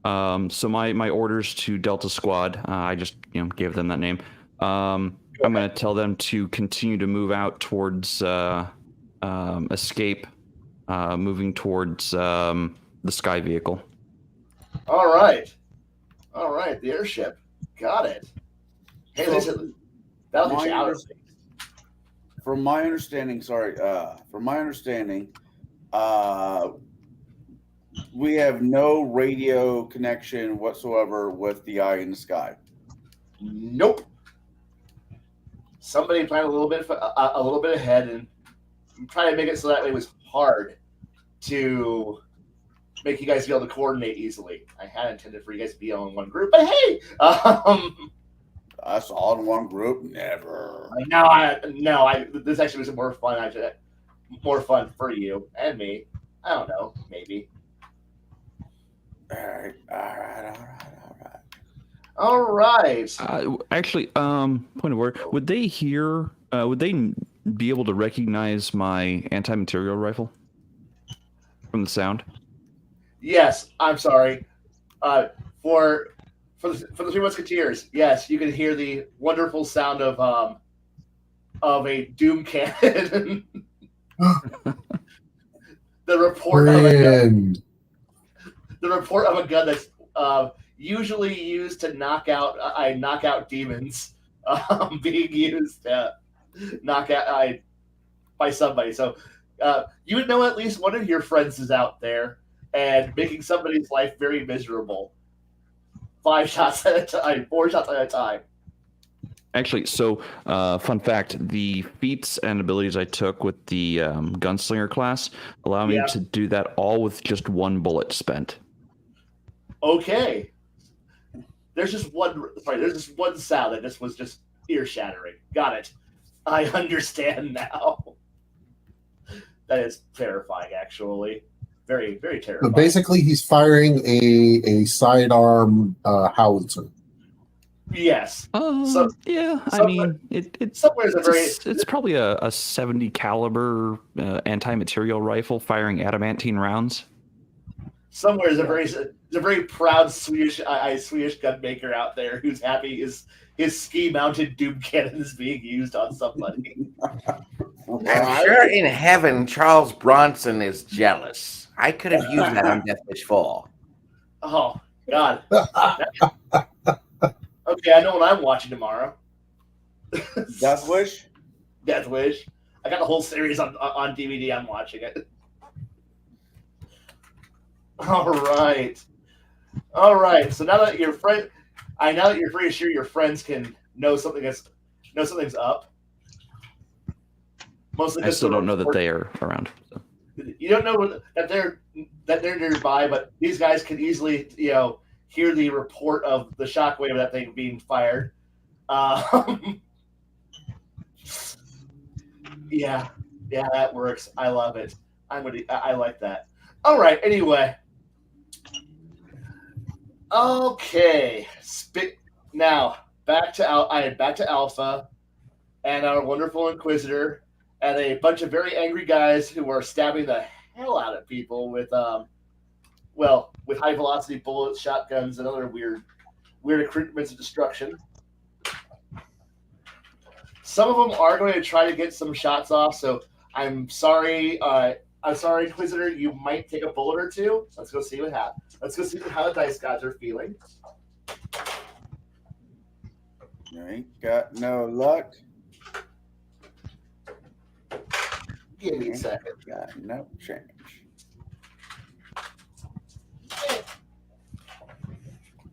So my orders to Delta Squad, I just gave them that name. I'm going to tell them to continue to move out towards escape, moving towards the sky vehicle. All right, the airship. Got it. Hey, listen, that'll get you out of space. From my understanding, we have no radio connection whatsoever with the eye in the sky. Nope. Somebody planned a little bit ahead and try to make it so that way it was hard to make you guys be able to coordinate easily. I had intended for you guys to be all in one group, but hey, us all in one group, never. This actually was more fun. More fun for you and me. I don't know, maybe. All right. Actually, point of order. Would they hear? Would they be able to recognize my anti-material rifle from the sound? Yes. I'm sorry. For the Three Musketeers, yes, you can hear the wonderful sound of a doom cannon. The report of a gun that's usually used to knock out demons being used. knockout by somebody. So you would know at least one of your friends is out there and making somebody's life very miserable. 5 shots at a time, 4 shots at a time. Actually, so fun fact, the feats and abilities I took with the gunslinger class allow me to do that all with just 1 bullet spent. Okay. There's just one sound that just was just ear-shattering. Got it. I understand now. That is terrifying, actually. Very, very terrifying. So basically, he's firing a sidearm howitzer. Yes. Yeah, I mean, it's probably a 70 caliber anti-material rifle firing adamantine rounds. Somewhere is a very proud Swedish gun maker out there who's happy his ski-mounted doom cannon is being used on somebody. I'm sure in heaven Charles Bronson is jealous. I could have used that on Death Wish 4. Oh, God. Okay, I know what I'm watching tomorrow. Death Wish? Death Wish. I got the whole series on DVD. I'm watching it. All right. So now that you're pretty sure your friends can know something's up. Mostly I still don't know that they are around. So. You don't know that they're nearby, but these guys can easily, hear the report of the shockwave of that thing being fired. Yeah, that works. I love it. I like that. All right. Anyway. Okay. Now back to Alpha and our wonderful Inquisitor and a bunch of very angry guys who are stabbing the hell out of people with high velocity bullets, shotguns, and other weird equipments of destruction. Some of them are going to try to get some shots off, so I'm sorry. I'm sorry, Inquisitor. You might take a bullet or two. Let's go see what happens. Let's go see how the dice gods are feeling. You ain't got no luck. Give me a second. Got no change.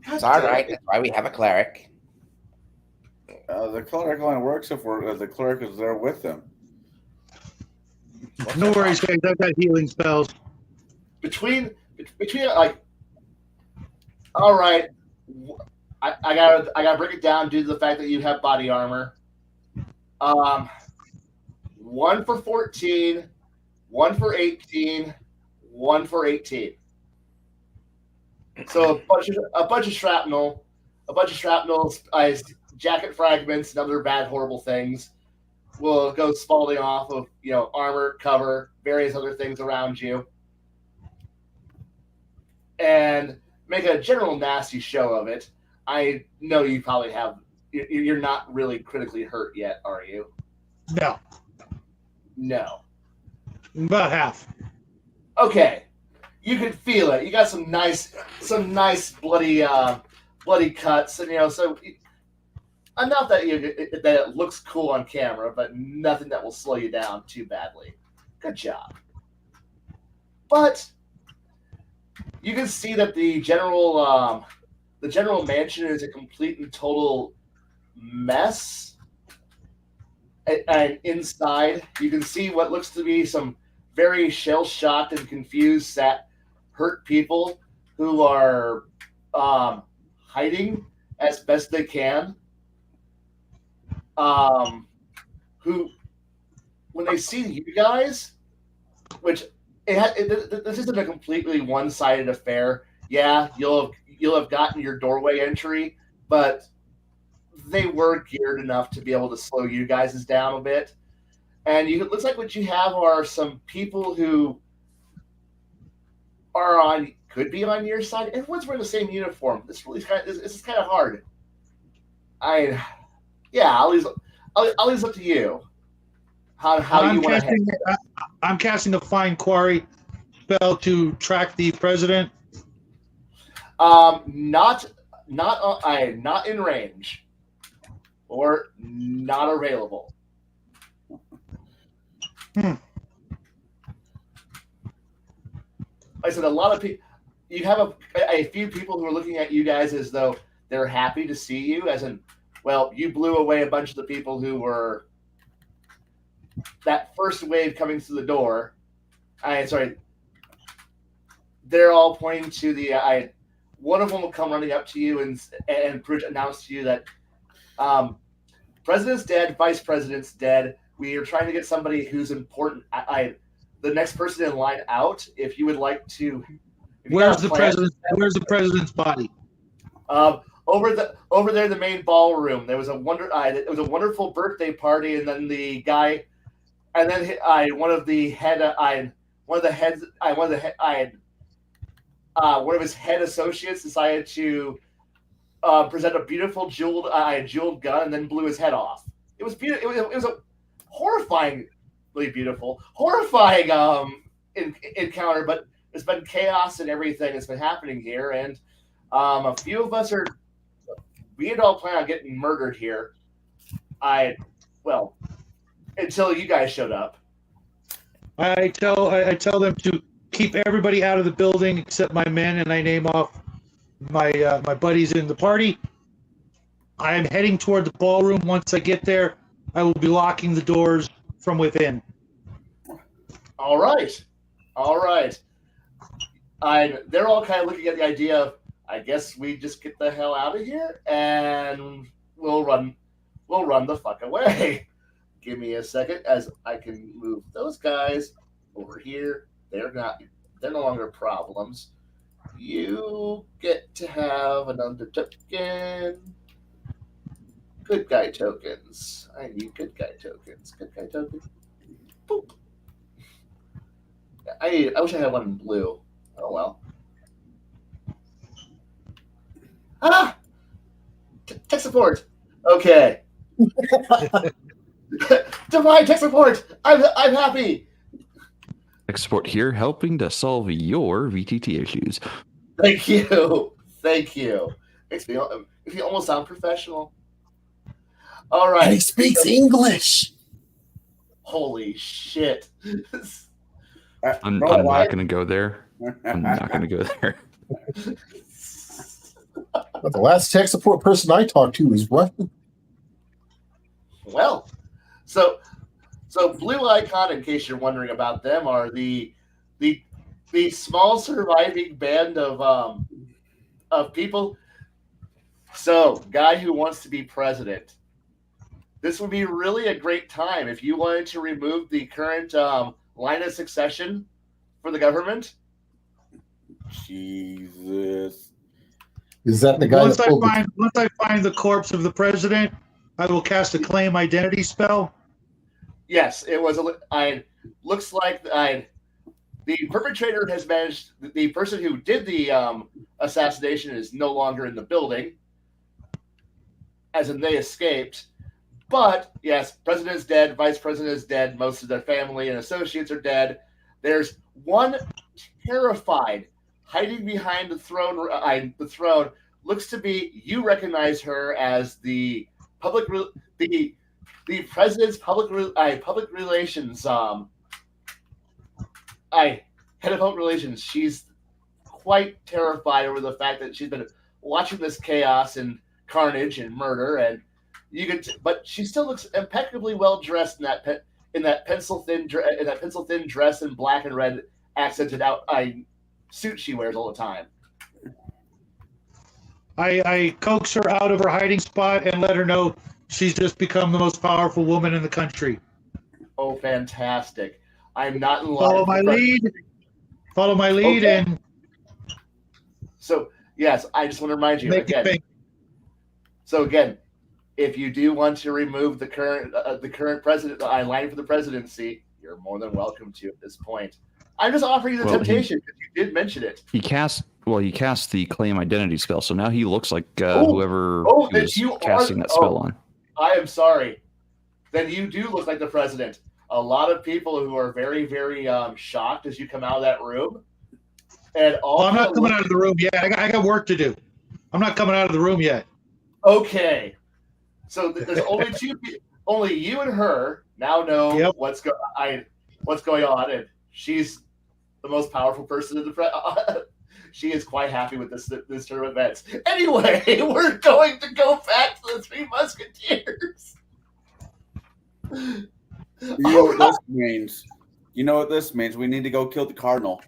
It's all right. That's why we have a cleric. The cleric only works if the cleric is there with them. No worries, guys. I've got healing spells. Between all right. I gotta break it down due to the fact that you have body armor. 1 for 14, 1 for 18, 1 for 18. So a bunch of shrapnel, jacket fragments, and other bad, horrible things will go spalling off of armor, cover, various other things around you, and make a general nasty show of it. I know you probably have. You're not really critically hurt yet, are you? No. About half. Okay. You can feel it. You got some nice bloody cuts, and so enough that it looks cool on camera, but nothing that will slow you down too badly. Good job. But you can see that the general mansion is a complete and total mess. And inside, you can see what looks to be some very shell-shocked and confused, hurt people who are hiding as best they can. Who, when they see you guys, which this isn't a completely one-sided affair. Yeah, you'll have gotten your doorway entry, but they were geared enough to be able to slow you guys down a bit. And it looks like what you have are some people who could be on your side. Everyone's wearing the same uniform. This is kind of hard. I'll leave it up to you. How you want to handle it. I'm casting a Find Quarry spell to track the president. Not in range, or not available. I said a lot of people. You have a few people who are looking at you guys as though they're happy to see you, as in, well, you blew away a bunch of the people who were that first wave coming through the door. They're all pointing to the. One of them will come running up to you and announce to you that president's dead, vice president's dead. We are trying to get somebody who's important. The next person in line out. If you would like to. Where's the president's body? Over there, the main ballroom. There was it was a wonderful birthday party, and then the guy, and then one of his head associates decided to present a beautiful jeweled gun, and then blew his head off. It was beautiful. It was a horrifying encounter, but there's been chaos and everything that's been happening here, and a few of us we had all planned on getting murdered here. Until you guys showed up. I tell them to keep everybody out of the building except my men, and I name off my buddies in the party. I am heading toward the ballroom. Once I get there, I will be locking the doors from within. All right. They're all kind of looking at the idea of, I guess we just get the hell out of here and we'll run the fuck away. Give me a second as I can move those guys over here. They're no longer problems. You get to have another token. Good guy tokens. I need good guy tokens. Good guy tokens. Boop. I wish I had one in blue. Oh well. Tech support. Okay. Divine tech support. I'm happy. Tech support here, helping to solve your VTT issues. Thank you. Makes me almost sound professional. All right. And he speaks English. Holy shit. I'm not going to go there. I'm not going to go there. But the last tech support person I talked to was Russian. Well, so Blue Icon, in case you're wondering about them, are the small surviving band of people. So, guy who wants to be president. This would be really a great time if you wanted to remove the current line of succession for the government. Jesus. Is that the guy? Once I find the corpse of the president, I will cast a claim identity spell. Yes, it was. Looks like the perpetrator has managed. The person who did the assassination is no longer in the building, as in they escaped. But yes, president is dead. Vice president is dead. Most of their family and associates are dead. There's one terrified, hiding behind the throne. The throne looks to be. You recognize her as the the president's public relations. Head of public relations. She's quite terrified over the fact that she's been watching this chaos and carnage and murder, and but she still looks impeccably well dressed in that pencil thin dress and black and red accented out suit she wears all the time. I coax her out of her hiding spot and let her know she's just become the most powerful woman in the country. Oh, fantastic! I'm not in line. Follow my lead, okay. And so yes, I just want to remind you again. So again, if you do want to remove the current president, line for the presidency, you're more than welcome to at this point. I'm just offering you the temptation because you did mention it. He cast the claim identity spell, so now he looks like whoever he was casting that spell on. I am sorry. Then you do look like the president. A lot of people who are very, very shocked as you come out of that room. And I'm not coming out of the room yet. I got work to do. I'm not coming out of the room yet. Okay. So there's only two people. Only you and her now know what's going on. what's going on, and she's the most powerful person in the she is quite happy with this turn of events. Anyway, we're going to go back to the Three Musketeers. You know what this means? You know what this means? We need to go kill the cardinal.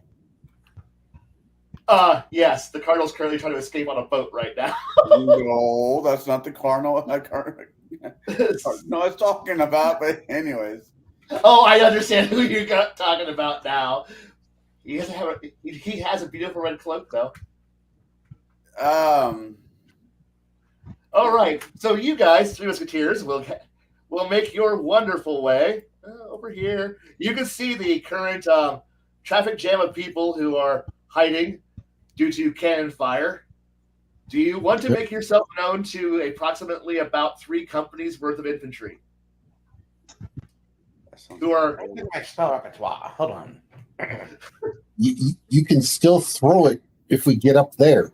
Yes, the cardinal's currently trying to escape on a boat right now. No, that's not the cardinal. No, I was talking about, but anyways. Oh, I understand who you're talking about now. He has a beautiful red cloak, though. All right, so you guys, Three Musketeers, will make your wonderful way over here. You can see the current traffic jam of people who are hiding due to cannon fire. Do you want to make yourself known to approximately about 3 companies worth of infantry? Who are my spell repertoire. Hold on. You can still throw it if we get up there.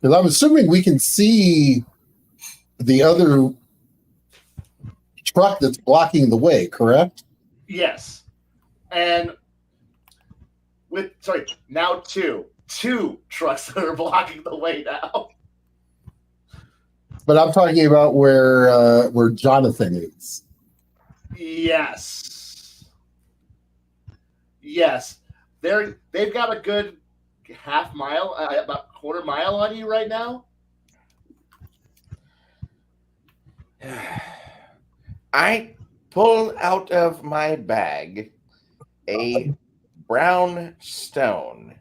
Because I'm assuming we can see the other truck that's blocking the way, correct? Yes. And now two trucks that are blocking the way now. But I'm talking about where Jonathan is. Yes. They've got a good half mile, about quarter mile on you right now. I pull out of my bag a brown stone.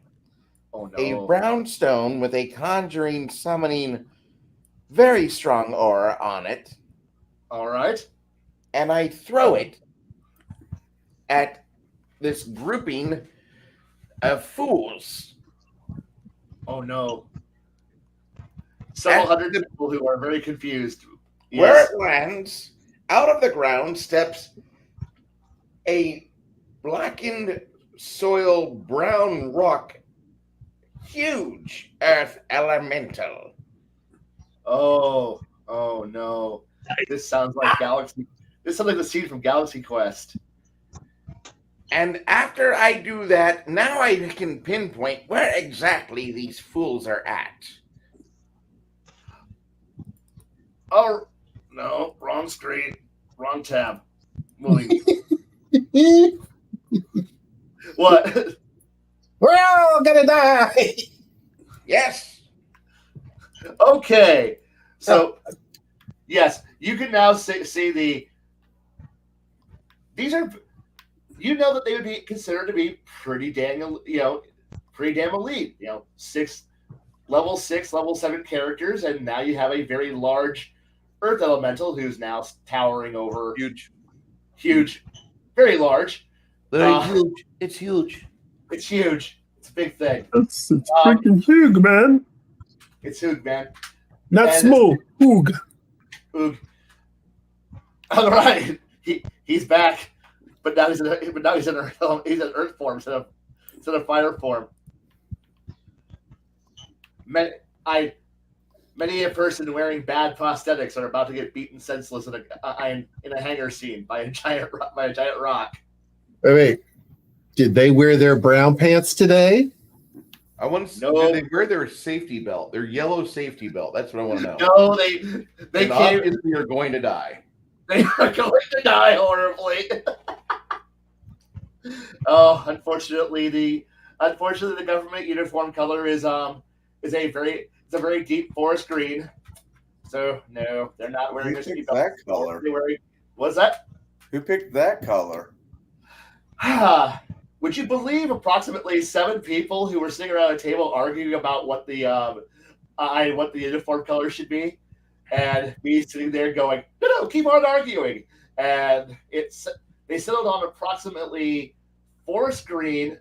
Oh no. A brown stone with a conjuring, summoning, very strong aura on it. All right. And I throw it at this grouping of fools. Oh no. Several hundred people who are very confused. Where it lands, out of the ground steps a blackened soil brown rock, huge earth elemental. Oh no. This sounds like Galaxy. This sounds like the scene from Galaxy Quest. And after I do that, now I can pinpoint where exactly these fools are at. Oh, no, wrong screen, wrong tab. Moving. What? We're all gonna die. Yes. Okay. So, yes, you can now see the. These are, you know, that they would be considered to be pretty damn elite. Level 6, level 7 characters, and now you have a very large Earth Elemental who's now towering over. Huge, very large. Huge. It's huge. It's huge. It's a big thing. It's freaking huge, man. It's huge, man. Not And small. Hoog. Oog. All right, he's back, but now he's in Earth form instead of fire form. Many a person wearing bad prosthetics are about to get beaten senseless in a hangar scene by a giant rock. Wait, did they wear their brown pants today? I want to No. know, did they wear their safety belt, their yellow safety belt? That's what I want to know. No, they And can't. obviously are going to die. They are going to die horribly. Oh, unfortunately, the government uniform color is a very deep forest green. So no, they're not wearing Who their picked seatbelt. that color? What's that? Who picked that color? Would you believe approximately 7 people who were sitting around a table arguing about what the uniform color should be, and me sitting there going, no, keep on arguing, and they settled on approximately forest green,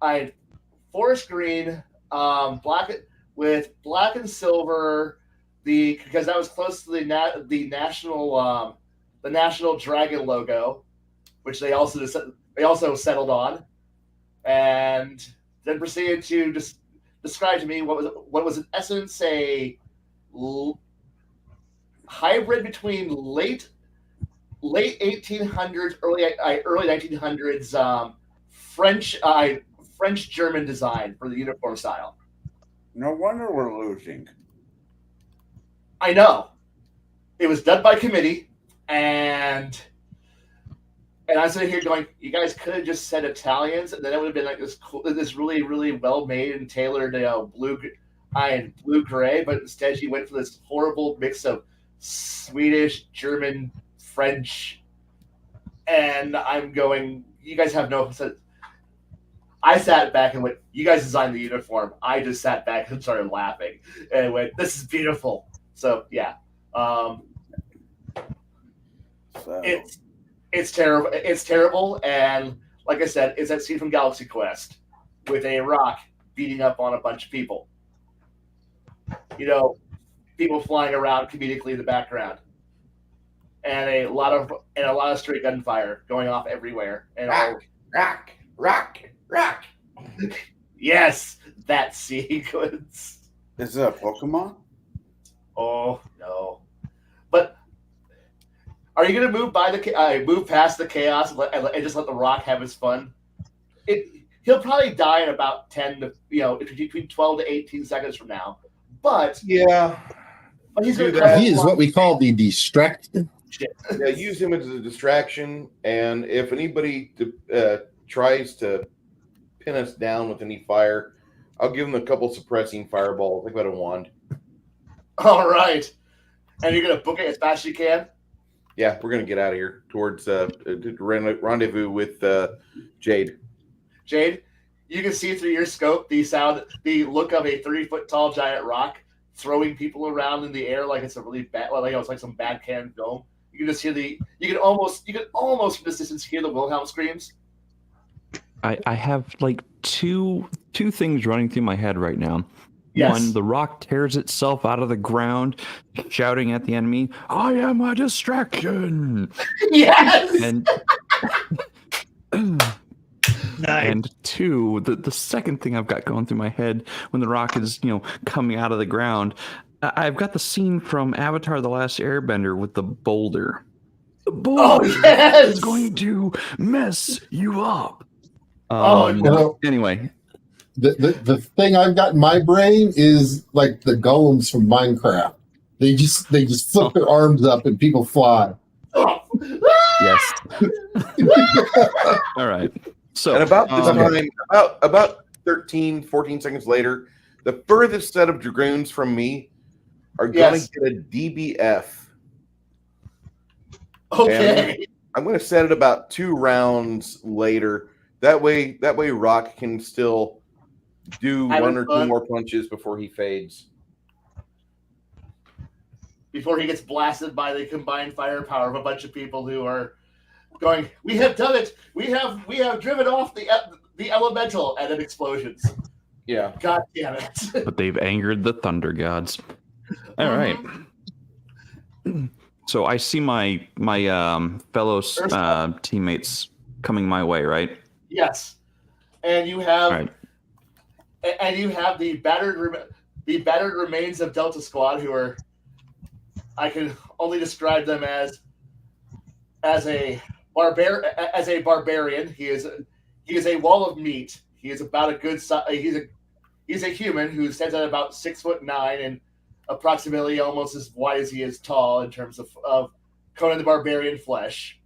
black with black and silver, because that was close to the national dragon logo, which they also settled on, and then proceeded to describe to me what was in essence a hybrid between late late 1800s, early 1900s French German design for the uniform style. No wonder we're losing. I know. It was done by committee, and I'm sitting here going, you guys could have just said Italians, and then it would have been like this really, really well made and tailored, blue gray. But instead, you went for this horrible mix of Swedish, German, French, and I'm going, you guys have no sense. I sat back and went, you guys designed the uniform. I just sat back and started laughing and went, this is beautiful. So yeah, it's terrible. It's terrible, and like I said, it's that scene from Galaxy Quest with a rock beating up on a bunch of people. People flying around comedically in the background, and a lot of straight gunfire going off everywhere. And Rock. Yes, that sequence. Is it a Pokemon? Oh no! But are you going to move past the chaos and just let the Rock have his fun? He'll probably die in about 10 to between 12 to 18 seconds from now. But Yeah. But he's Do going that. He is what we call the distraction. Yeah, use him as a distraction, and if anybody tries to pin us down with any fire, I'll give him a couple suppressing fireballs. Think about a wand. All right. And you're going to book it as fast as you can? Yeah, we're going to get out of here towards rendezvous with Jaide. Jaide, you can see through your scope the look of a 30-foot tall giant rock throwing people around in the air like it's a really bad, it's like some bad can film. You can just hear you can almost from this distance hear the Wilhelm screams. I have like two things running through my head right now. Yes. One, the rock tears itself out of the ground, shouting at the enemy, "I am a distraction!" Yes! And Nice. and two, the second thing I've got going through my head when the rock is, coming out of the ground, I've got the scene from Avatar: The Last Airbender with the boulder. The boulder yes! is going to mess you up. No. Anyway. The thing I've got in my brain is like the golems from Minecraft. They just flip their arms up and people fly. Yes. All right. So And about this time, about 13, 14 seconds later, the furthest set of dragoons from me are going to get a DBF. Okay. And I'm going to set it about 2 rounds later. That way Rock can still do one or two more punches before he fades. Before he gets blasted by the combined firepower of a bunch of people who are going, "We have done it! We have driven off the elemental," and then explosions. Yeah. God damn it. but they've angered the thunder gods. All right. So I see my fellow teammates coming my way, right? Yes. And you have All right. And you have the battered remains of Delta Squad, who are, I can only describe them as a barbarian. He is a wall of meat. He is about a good size. He's a human who stands at about 6'9" and approximately almost as wide as he is tall in terms of Conan the Barbarian flesh.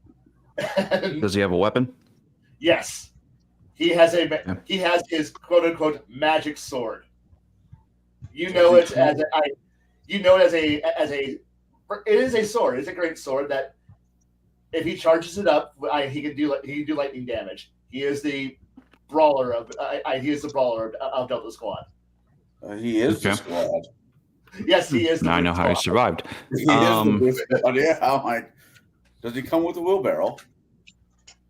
Does he have a weapon? Yes. He has his quote unquote magic sword. It is a sword. It's a great sword that if he charges it up, he can do lightning damage. He is the brawler of Delta Squad. He is the squad. Yes, he is. Now I know how he survived. He is the squad. Yeah, I'm like, does he come with a wheelbarrow?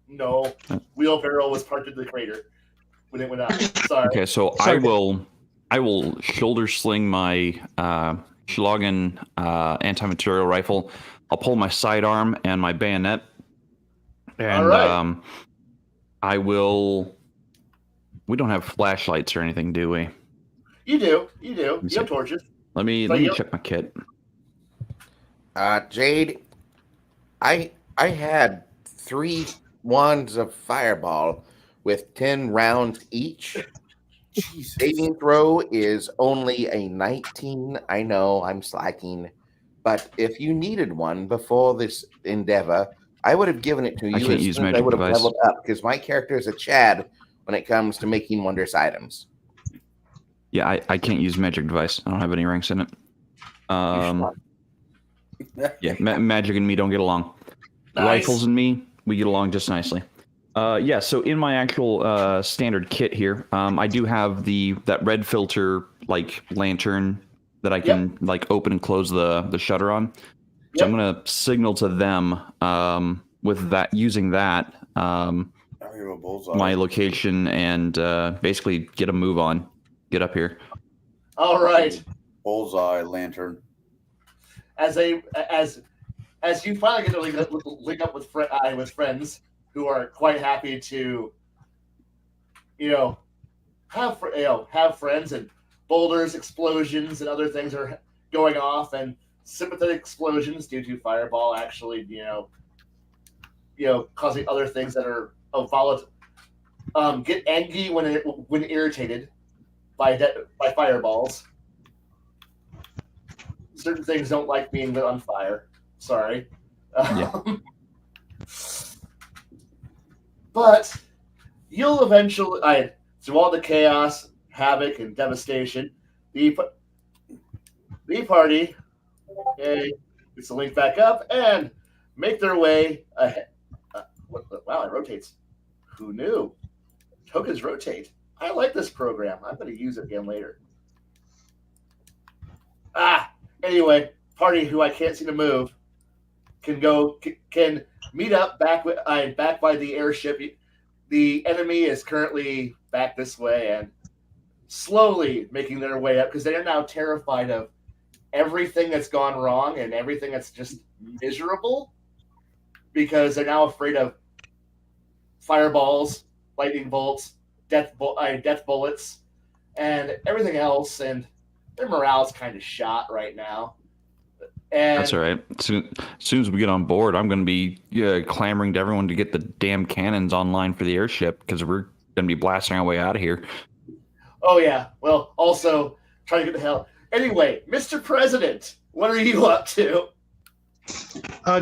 No, wheelbarrow was parked in the crater when it went out. Sorry. Okay, so I will shoulder sling my Schlagen anti-material rifle. I'll pull my sidearm and my bayonet, and all right. I will. We don't have flashlights or anything, do we? You do. You have torches. Let me check my kit. Jaide, I I had 3 wands of fireball with 10 rounds each. Jesus. Saving throw is only a 19. I know I'm slacking, but if you needed one before this endeavor, I would have given it to you. I can't as use soon as I magic would have device. leveled up because my character is a Chad when it comes to making wondrous items. Yeah, I can't use magic device. I don't have any ranks in it. Yeah, magic and me don't get along. Nice. Rifles and me, we get along just nicely. Yeah, so in my actual standard kit here, I do have that red filter like lantern that I can like open and close the shutter on. So I'm gonna signal to them with that using that my location and basically get a move on. Get up here. All right. Bullseye lantern. As you finally get to link up with friends who are quite happy to, have friends, and boulders, explosions, and other things are going off, and sympathetic explosions due to fireball actually, causing other things that are volatile. Get angry when irritated by fireballs. Certain things don't like being lit on fire. Sorry. But you'll eventually, through all the chaos, havoc, and devastation, the party gets to link back up and make their way ahead. Wow, it rotates. Who knew? Tokens rotate. I like this program. I'm going to use it again later. Anyway, party who I can't seem to move can meet up back by the airship. The enemy is currently back this way and slowly making their way up because they are now terrified of everything that's gone wrong and everything that's just miserable because they're now afraid of fireballs, lightning bolts, death bullets, and everything else, and their morale's kind of shot right now. And that's all right. As soon as we get on board, I'm going to be clamoring to everyone to get the damn cannons online for the airship because we're going to be blasting our way out of here. Oh, yeah. Well, also, trying to get the hell. Anyway, Mr. President, what are you up to?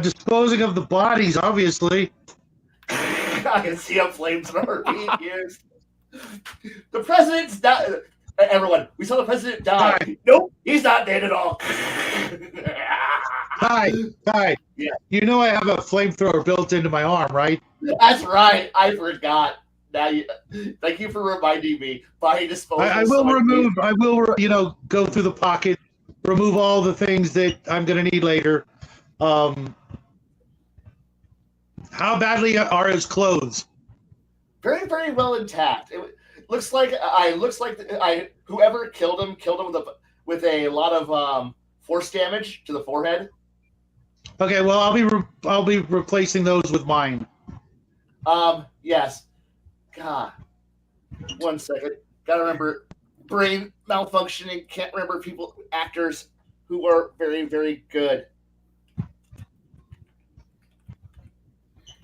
Disposing of the bodies, obviously. I can see how flames are being used. The president's died. Everyone, we saw the president die. Hi. Nope, he's not dead at all. Hi. Yeah. You know I have a flamethrower built into my arm, right? That's right. I forgot. Now, thank you for reminding me. Body disposal. I will go through the pocket, remove all the things that I'm going to need later. How badly are his clothes? Very, very well intact. It looks like whoever killed him with a lot of force damage to the forehead. Okay, well I'll be replacing those with mine. Yes. God. 1 second. Gotta remember brain malfunctioning. Can't remember actors who are very, very good.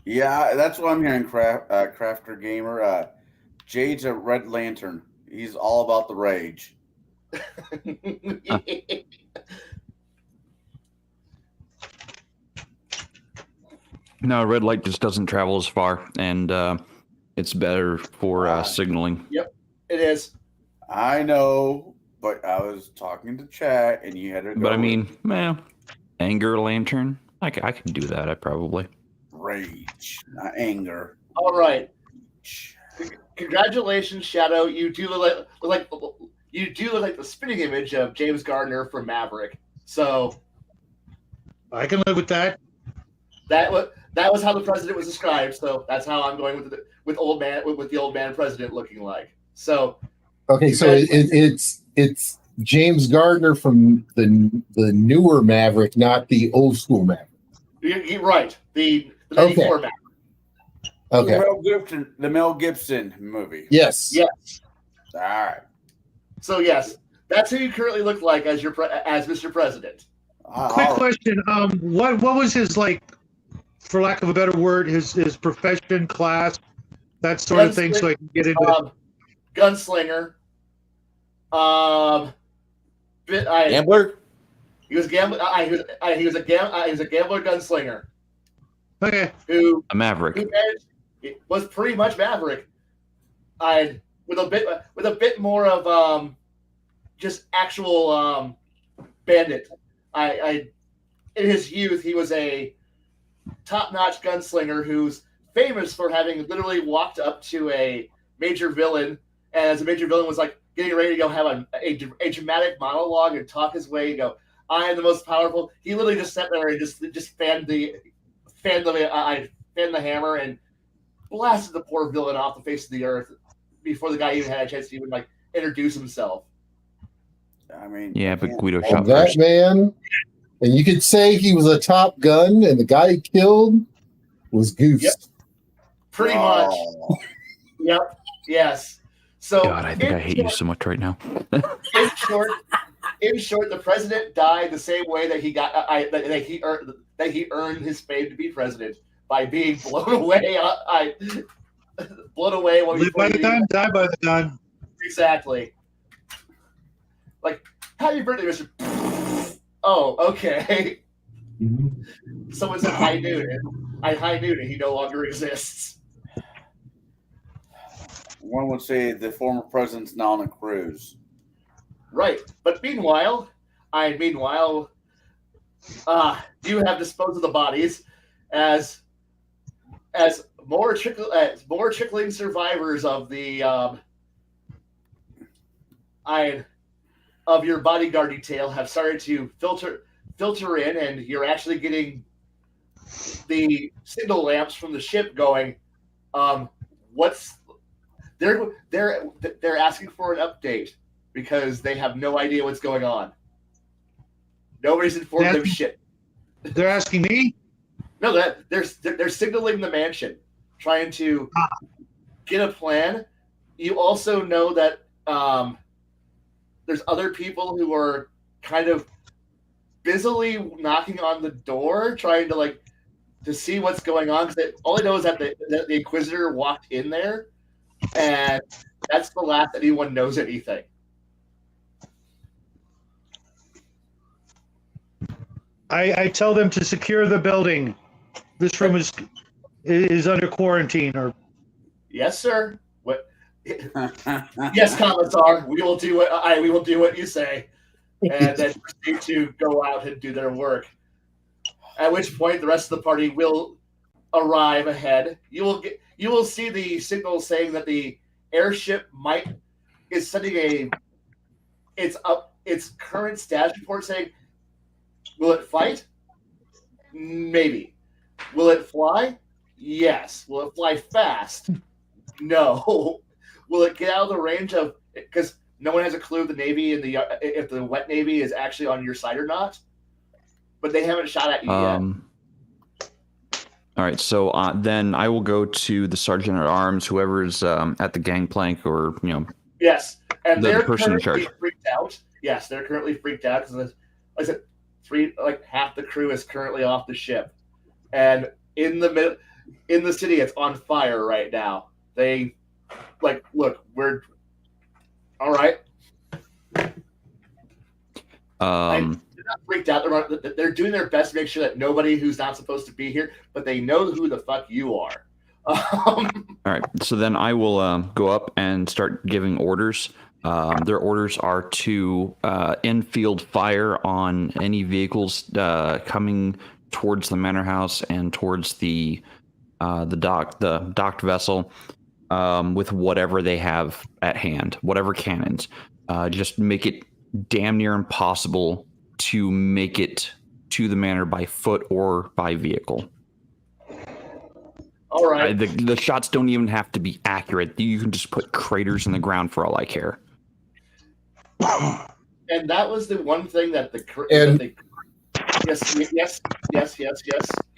Yeah, that's what I'm hearing, Crafter Gamer. Jaide's a Red Lantern. He's all about the rage. No, red light just doesn't travel as far, and it's better for signaling. Yep, it is. I know, but I was talking to chat, and you had to go. But I mean, anger lantern. I can do that. I probably. Rage, not anger. All right. Congratulations, Shadow. You do look like the spitting image of James Gardner from Maverick. So I can live with that. That was how the president was described. So that's how I'm going with the old man president looking like. So okay, so it's James Gardner from the newer Maverick, not the old school Maverick. You're right. The 94 Maverick. Okay. The Mel Gibson movie. Yes. Yes. All right. So yes, that's who you currently look like as Mr. President. Quick question: what was his for lack of a better word, his profession, class, that sort of thing, so I can get into gunslinger. Gambler? He was gambler. He was a gambler gunslinger. Okay. Who A maverick. Was pretty much maverick. With a bit more of just actual bandit. In his youth, he was a top-notch gunslinger who's famous for having literally walked up to a major villain, and as a major villain was like getting ready to go have a dramatic monologue and talk his way and go, "I am the most powerful." He literally just sat there and just fanned the hammer and blasted the poor villain off the face of the earth before the guy even had a chance to even like introduce himself. I mean, Yeah, but Guido And shot that first. man, and you could say he was a top gun, and the guy he killed was Goose. Yep. Pretty much. Yep. Yes. So God, I think I hate you so much right now. in short, the president died the same way that he got that he earned his fame to be president by being blown away. Blown away. live by the gun, die by the gun. Exactly. Like, happy birthday, Mr. Oh, okay. Someone said high noon, and he no longer exists. One would say the former president's now on a cruise. Right. But meanwhile, you have disposed of the bodies as more trickling survivors of the of your bodyguard detail have started to filter in, and you're actually getting the signal lamps from the ship going. They're asking for an update because they have no idea what's going on. Nobody's informed them shit. They're asking me? No, they're signaling the mansion, trying to get a plan. You also know that there's other people who are kind of busily knocking on the door, trying to see what's going on. Because all I know is that the Inquisitor walked in there, and that's the last that anyone knows anything. I tell them to secure the building. This room is under quarantine. Or yes, sir. What? Yes, Commissar. We will do what you say, and then proceed to go out and do their work. At which point, the rest of the party will arrive ahead. You will see the signal saying that the airship is sending its current status report saying, will it fight? Maybe. Will it fly? Yes. Will it fly fast? No. Will it get out of the range of, because no one has a clue if the wet Navy is actually on your side or not, but they haven't shot at you yet. All right, so then I will go to the sergeant at arms, whoever's at the gangplank, or yes, and the they're person in currently charge. freaked out. Yes, they're currently freaked out because, like I said, half the crew is currently off the ship, and in the city, it's on fire right now. They look, we're all right. They're not freaked out. They're doing their best to make sure that nobody who's not supposed to be here, but they know who the fuck you are. All right, so then I will go up and start giving orders. Their orders are to infield fire on any vehicles coming towards the manor house and towards the docked vessel with whatever they have at hand, whatever cannons. Just make it damn near impossible to make it to the manor by foot or by vehicle. All right. The shots don't even have to be accurate. You can just put craters in the ground for all I care. And that was the one thing that yes.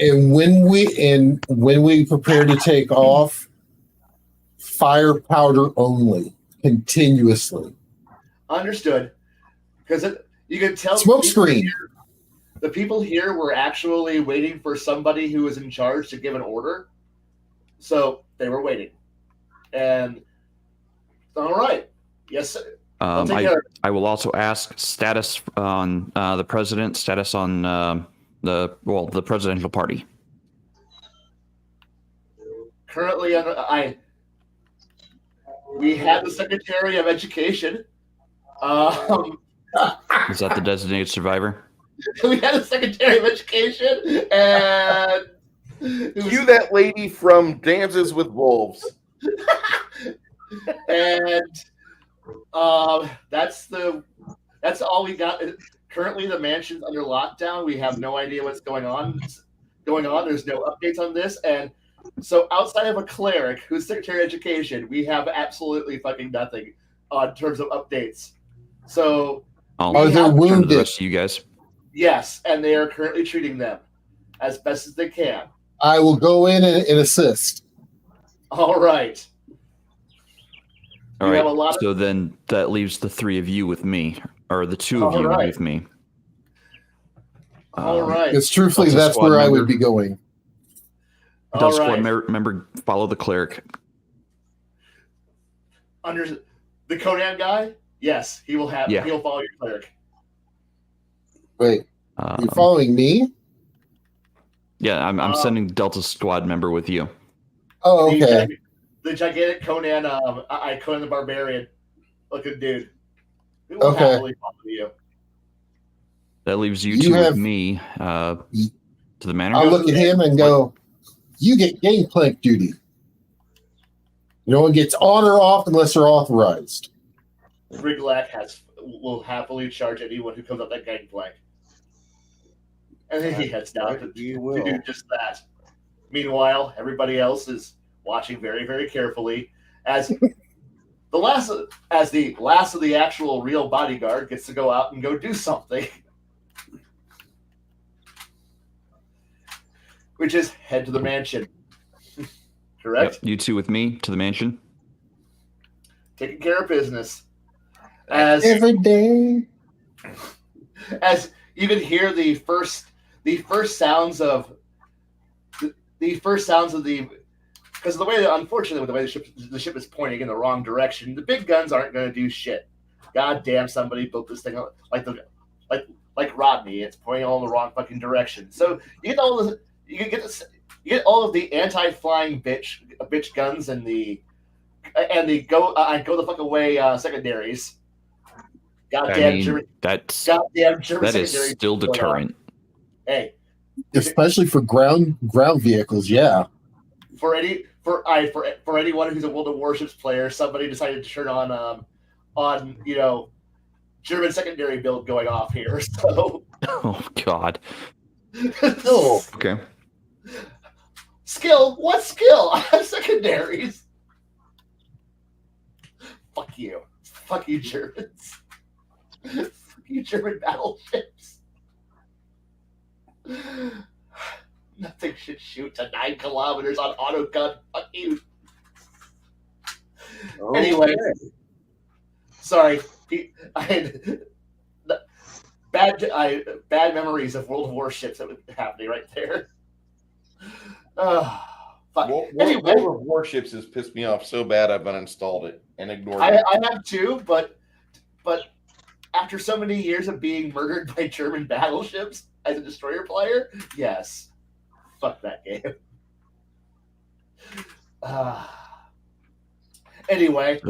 And when we prepare to take off, fire powder only, continuously. Understood. Because you can tell Smoke screen. the people here were actually waiting for somebody who was in charge to give an order. So they were waiting. And all right. Yes, sir. I will also ask status on the president, status on the presidential party. Currently, we have the Secretary of Education. Is that the designated survivor? We had a Secretary of Education, and Cue that lady from Dances with Wolves. And that's all we got. Currently, the mansion's under lockdown. We have no idea what's going on. There's no updates on this, and so outside of a cleric who's Secretary of Education, we have absolutely fucking nothing in terms of updates. So I'll Are they turn to the wounded? rest of you guys. yes, and they are currently treating them as best as they can. I will go in and assist. All right. All We right. have a lot of- So then that leaves the three of you with me, or the two of All you right. with me. All right. Because truthfully, Delta that's squad where I member. would be going. All Delta right. squad member, follow the cleric. Under the Conan guy, yes, he will have. Yeah. He'll follow your cleric. Wait, you're following me? Yeah, I'm sending Delta squad member with you. Oh, okay. The gigantic Conan, Conan the Barbarian looking dude. He will Okay. happily follow you. That leaves you You two have- with me to the manor. I'll look at him and go, you get gangplank duty. No one gets on or off unless they're authorized. Riglak will happily charge anyone who comes up that gangplank. And then he heads down to do just that. Meanwhile, everybody else is watching very, very carefully as the last of the actual real bodyguard gets to go out and go do something. Which is head to the mansion. Correct? Yep, you two with me to the mansion. Taking care of business. As Every day. as you can hear the first sounds of the because of the way that, unfortunately, with the way the ship is pointing in the wrong direction, the big guns aren't going to do shit. God damn, somebody built this thing like Rodney. It's pointing all in the wrong fucking direction. So you get all of the anti-flying bitch guns and the go the fuck away secondaries. Goddamn German. Goddamn German that is secondaries still going on. deterrent. Hey, Especially for ground vehicles, yeah. for anyone who's a World of Warships player, somebody decided to turn on German secondary build going off here. So Oh God. Oh, Okay. skill? What skill? I have secondaries. Fuck you. Fuck you, Germans. Fuck you, German battleships. Nothing should shoot to 9 kilometers on autogun. Fuck you. Anyway, sorry. Bad memories of World of Warships that was happening right there. Fuck. Anyway, World of Warships has pissed me off so bad I've uninstalled it and ignored I it. have too, but after so many years of being murdered by German battleships as a destroyer player, yes, fuck that game. Anyway,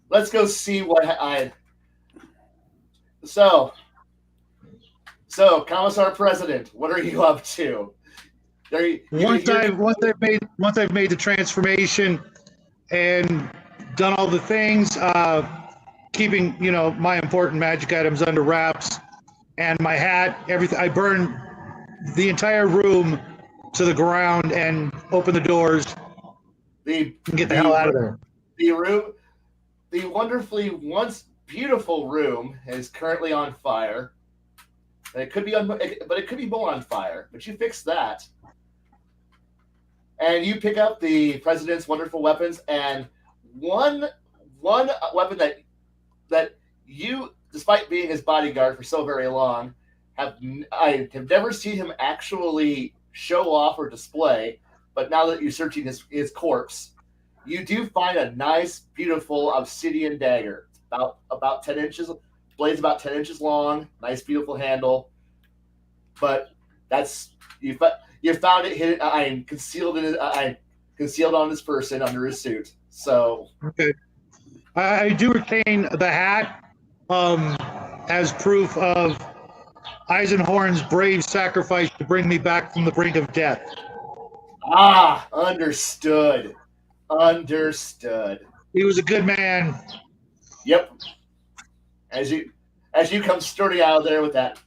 let's go see what I. So, Commissar President, what are you up to? Once I've made the transformation and done all the things, keeping my important magic items under wraps, and my hat, everything, I burn the entire room to the ground and open the doors and get the hell out of there. The wonderfully once beautiful room is currently on fire. It could be more on fire, but you fix that. And you pick up the president's wonderful weapons, and one weapon that you, despite being his bodyguard for so very long, I have never seen him actually show off or display. But now that you're searching his corpse, you do find a nice, beautiful obsidian dagger. It's about 10 inches, blade's about 10 inches long, nice, beautiful handle. But that's you found it hidden, concealed on his person under his suit. So okay, I do retain the hat as proof of Eisenhorn's brave sacrifice to bring me back from the brink of death. Ah, understood. He was a good man. Yep. As you come sturdy out of there with that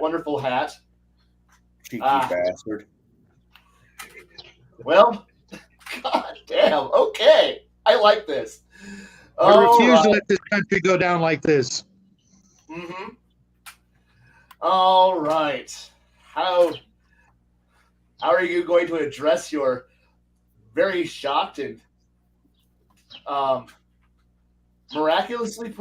wonderful hat. Cheeky bastard. Well, god damn. Okay, I like this. I refuse to let this country go down like this. Mm-hmm. All right. How are you going to address your very shocked and miraculously?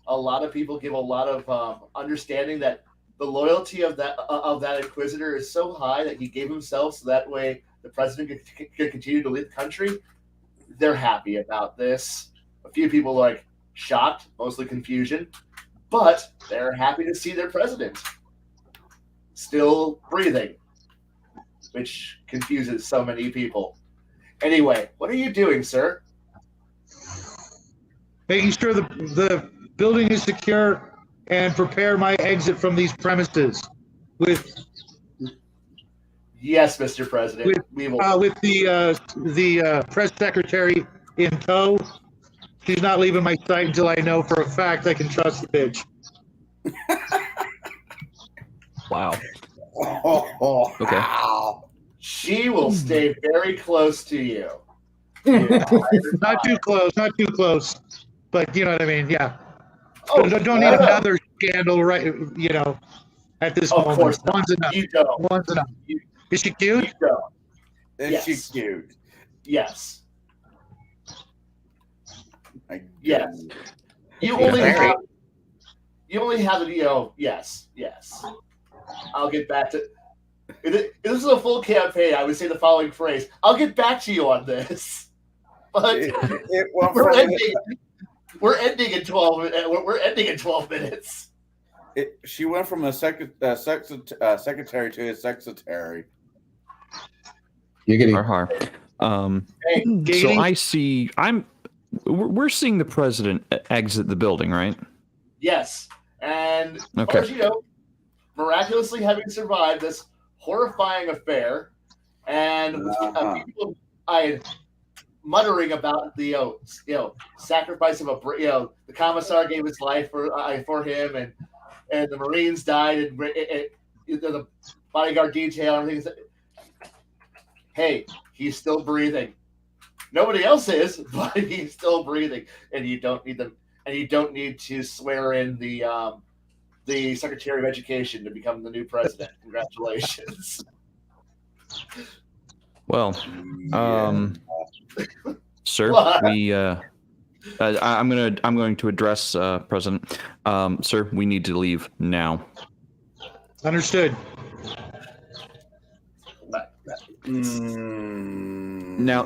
A lot of people give a lot of understanding that the loyalty of that inquisitor is so high that he gave himself so that way the president could continue to lead the country. They're happy about this. A few people are like shocked, mostly confusion, but they're happy to see their president still breathing, which confuses so many people. Anyway, what are you doing, sir? Making sure the building is secure and prepare my exit from these premises with Yes, Mr. President. We will. with the press secretary in tow. She's not leaving my sight until I know for a fact I can trust the bitch. Wow. Oh, Okay. wow. She will stay very close to you. Not too close. But you know what I mean? Yeah. Oh, Don't need another scandal, right? You know, at this Of moment. course not. One's enough. You don't. One's enough. You- Is she cute? You don't. Is she Yes. cute? Yes. I Yes. You Yeah, only very. have. You only have the Yes. I'll get back to. If this is a full campaign, I would say the following phrase: "I'll get back to you on this." But It went we're from- ending. We're ending in 12. We're ending in 12 minutes. she went from a secretary to a sexetary. You're getting Har. Hey, So Gating? I see. We're seeing the president exit the building, right? yes, and as Okay. far as you know, miraculously having survived this horrifying affair, and with people muttering about the sacrifice of the commissar gave his life for him, and the Marines died, and the bodyguard detail and everything. Hey, he's still breathing. Nobody else is, but he's still breathing, and you don't need them, and you don't need to swear in the Secretary of Education to become the new president. Congratulations. Well, sir, What? we. I'm going to address President. Sir, we need to leave now. Understood. Now,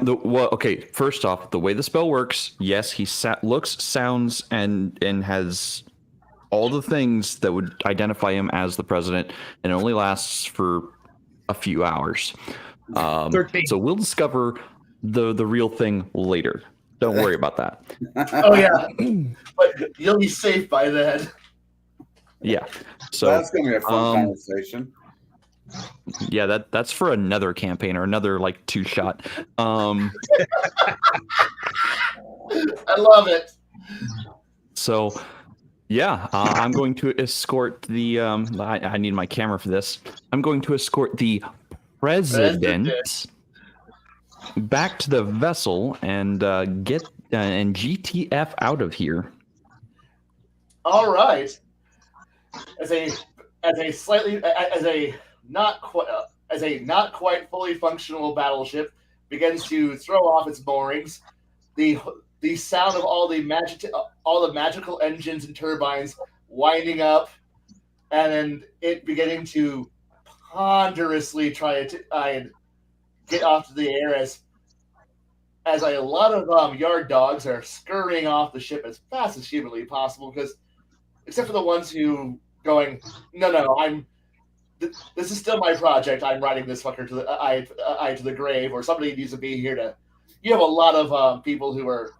okay. First off, the way the spell works, yes, he looks, sounds, and has all the things that would identify him as the president, and it only lasts for a few hours. 13. So we'll discover the real thing later. Don't worry about that. Oh yeah, but you'll be safe by then. Yeah. So That's gonna be a fun conversation. yeah, that's for another campaign or another like 2-shot. I love it. So yeah, I'm going to escort the. I need my camera for this. I'm going to escort the president back to the vessel and get and GTF out of here. All right. As a not quite fully functional battleship begins to throw off its moorings, the sound of all the magical engines and turbines winding up and then it beginning to ponderously try to get off to the air as a lot of yard dogs are scurrying off the ship as fast as humanly possible, because except for the ones who going, no, this is still my project. I'm riding this fucker to the grave, or somebody needs to be here to. You have a lot of people who are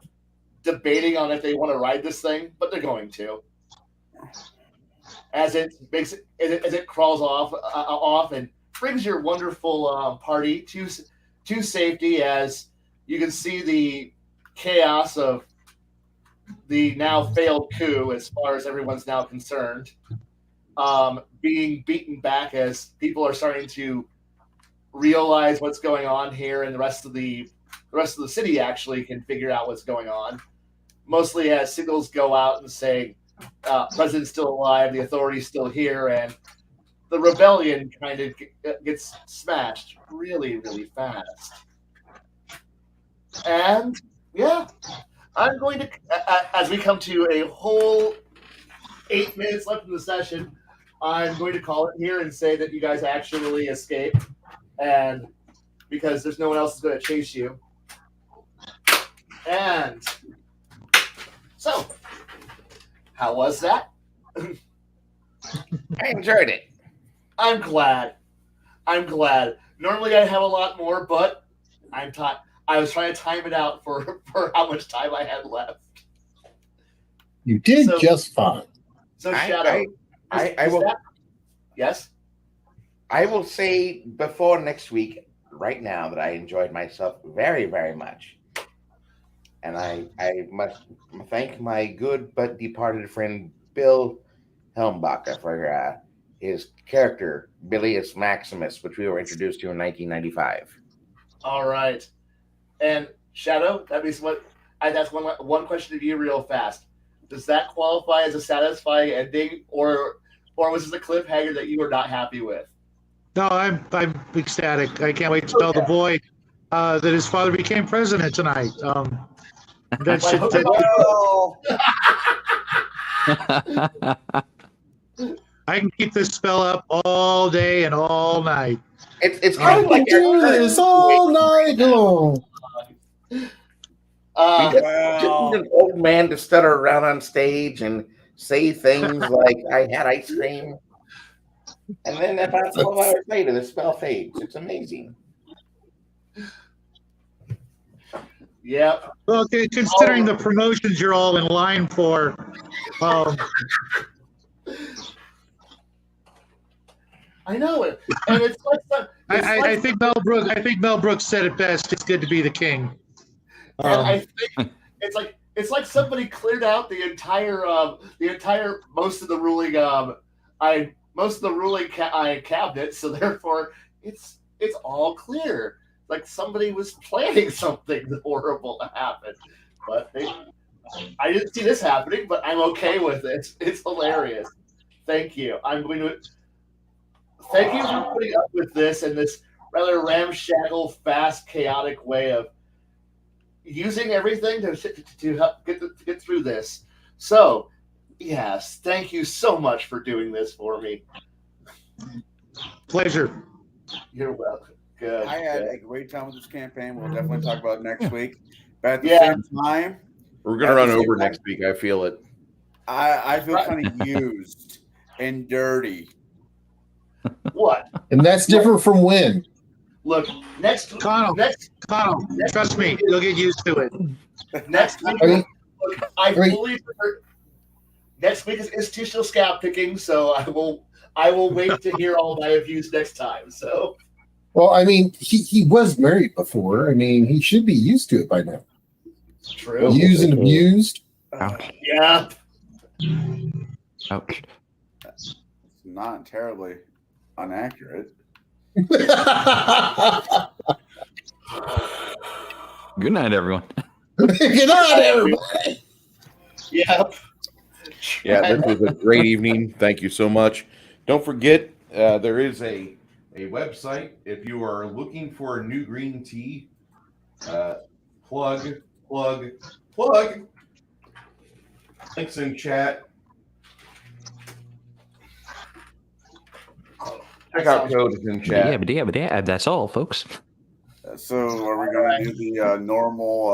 debating on if they want to ride this thing, but they're going to. As it crawls off and brings your wonderful party to safety, as you can see the chaos of the now failed coup, as far as everyone's now concerned, being beaten back as people are starting to realize what's going on here, and the rest of the city actually can figure out what's going on. Mostly as signals go out and say, President's still alive, the authority's still here, and the rebellion kind of gets smashed really, really fast. And yeah, I'm going to, as we come to a whole 8 minutes left in the session, I'm going to call it here and say that you guys actually escaped, and because there's no one else who's going to chase you. And so, how was that? I enjoyed it. I'm glad. Normally I have a lot more, but I was trying to time it out for how much time I had left. You did just fine. So Shadow, I will. Yes. I will say before next week, right now, that I enjoyed myself very, very much, and I must thank my good but departed friend Bill Helmbacher for his character Bilius Maximus, which we were introduced to in 1995. All right, and Shadow, that means what? That's one question to you, real fast. Does that qualify as a satisfying ending, or was this a cliffhanger that you were not happy with? No, I'm ecstatic. I can't wait to tell the boy that his father became president tonight. That shit. I can keep this spell up all day and all night. It's kind of like do this all night long. Just need an old man to stutter around on stage and say things like "I had ice cream," and then about 12 hours later, the spell fades. It's amazing. Yep. Well, considering the promotions you're all in line for, I know it, and it's like I think Mel Brooks said it best. It's good to be the king. And I think it's like somebody cleared out the entire most of the ruling cabinet, so therefore it's all clear. Like somebody was planning something horrible to happen, but I didn't see this happening. But I'm okay with it. It's hilarious. Thank you. Thank you for putting up with this and this rather ramshackle, fast, chaotic way of using everything to help get through this. So, yes, thank you so much for doing this for me. Pleasure. You're welcome. Good. I had good. a great time with this campaign. We'll definitely talk about it next week. But at the same time, We're going to run over next week. I feel it. I feel kind of used and dirty. What? And that's different from when. Look, Connell, trust me, you'll get used to it. Next week, next week is institutional scab picking, so I will wait to hear all my views next time. So, well, I mean, he was married before. I mean, he should be used to it by now. True. Used and abused. Yeah. Ouch. It's not terribly inaccurate. Good night, everyone. Good night, everybody. Yep. Yeah, this was a great evening. Thank you so much. Don't forget, there is a website. If you are looking for a new green tea, plug. Links in chat. Checkout code is in chat. Yeah, but that's all, folks. So are we going to do the normal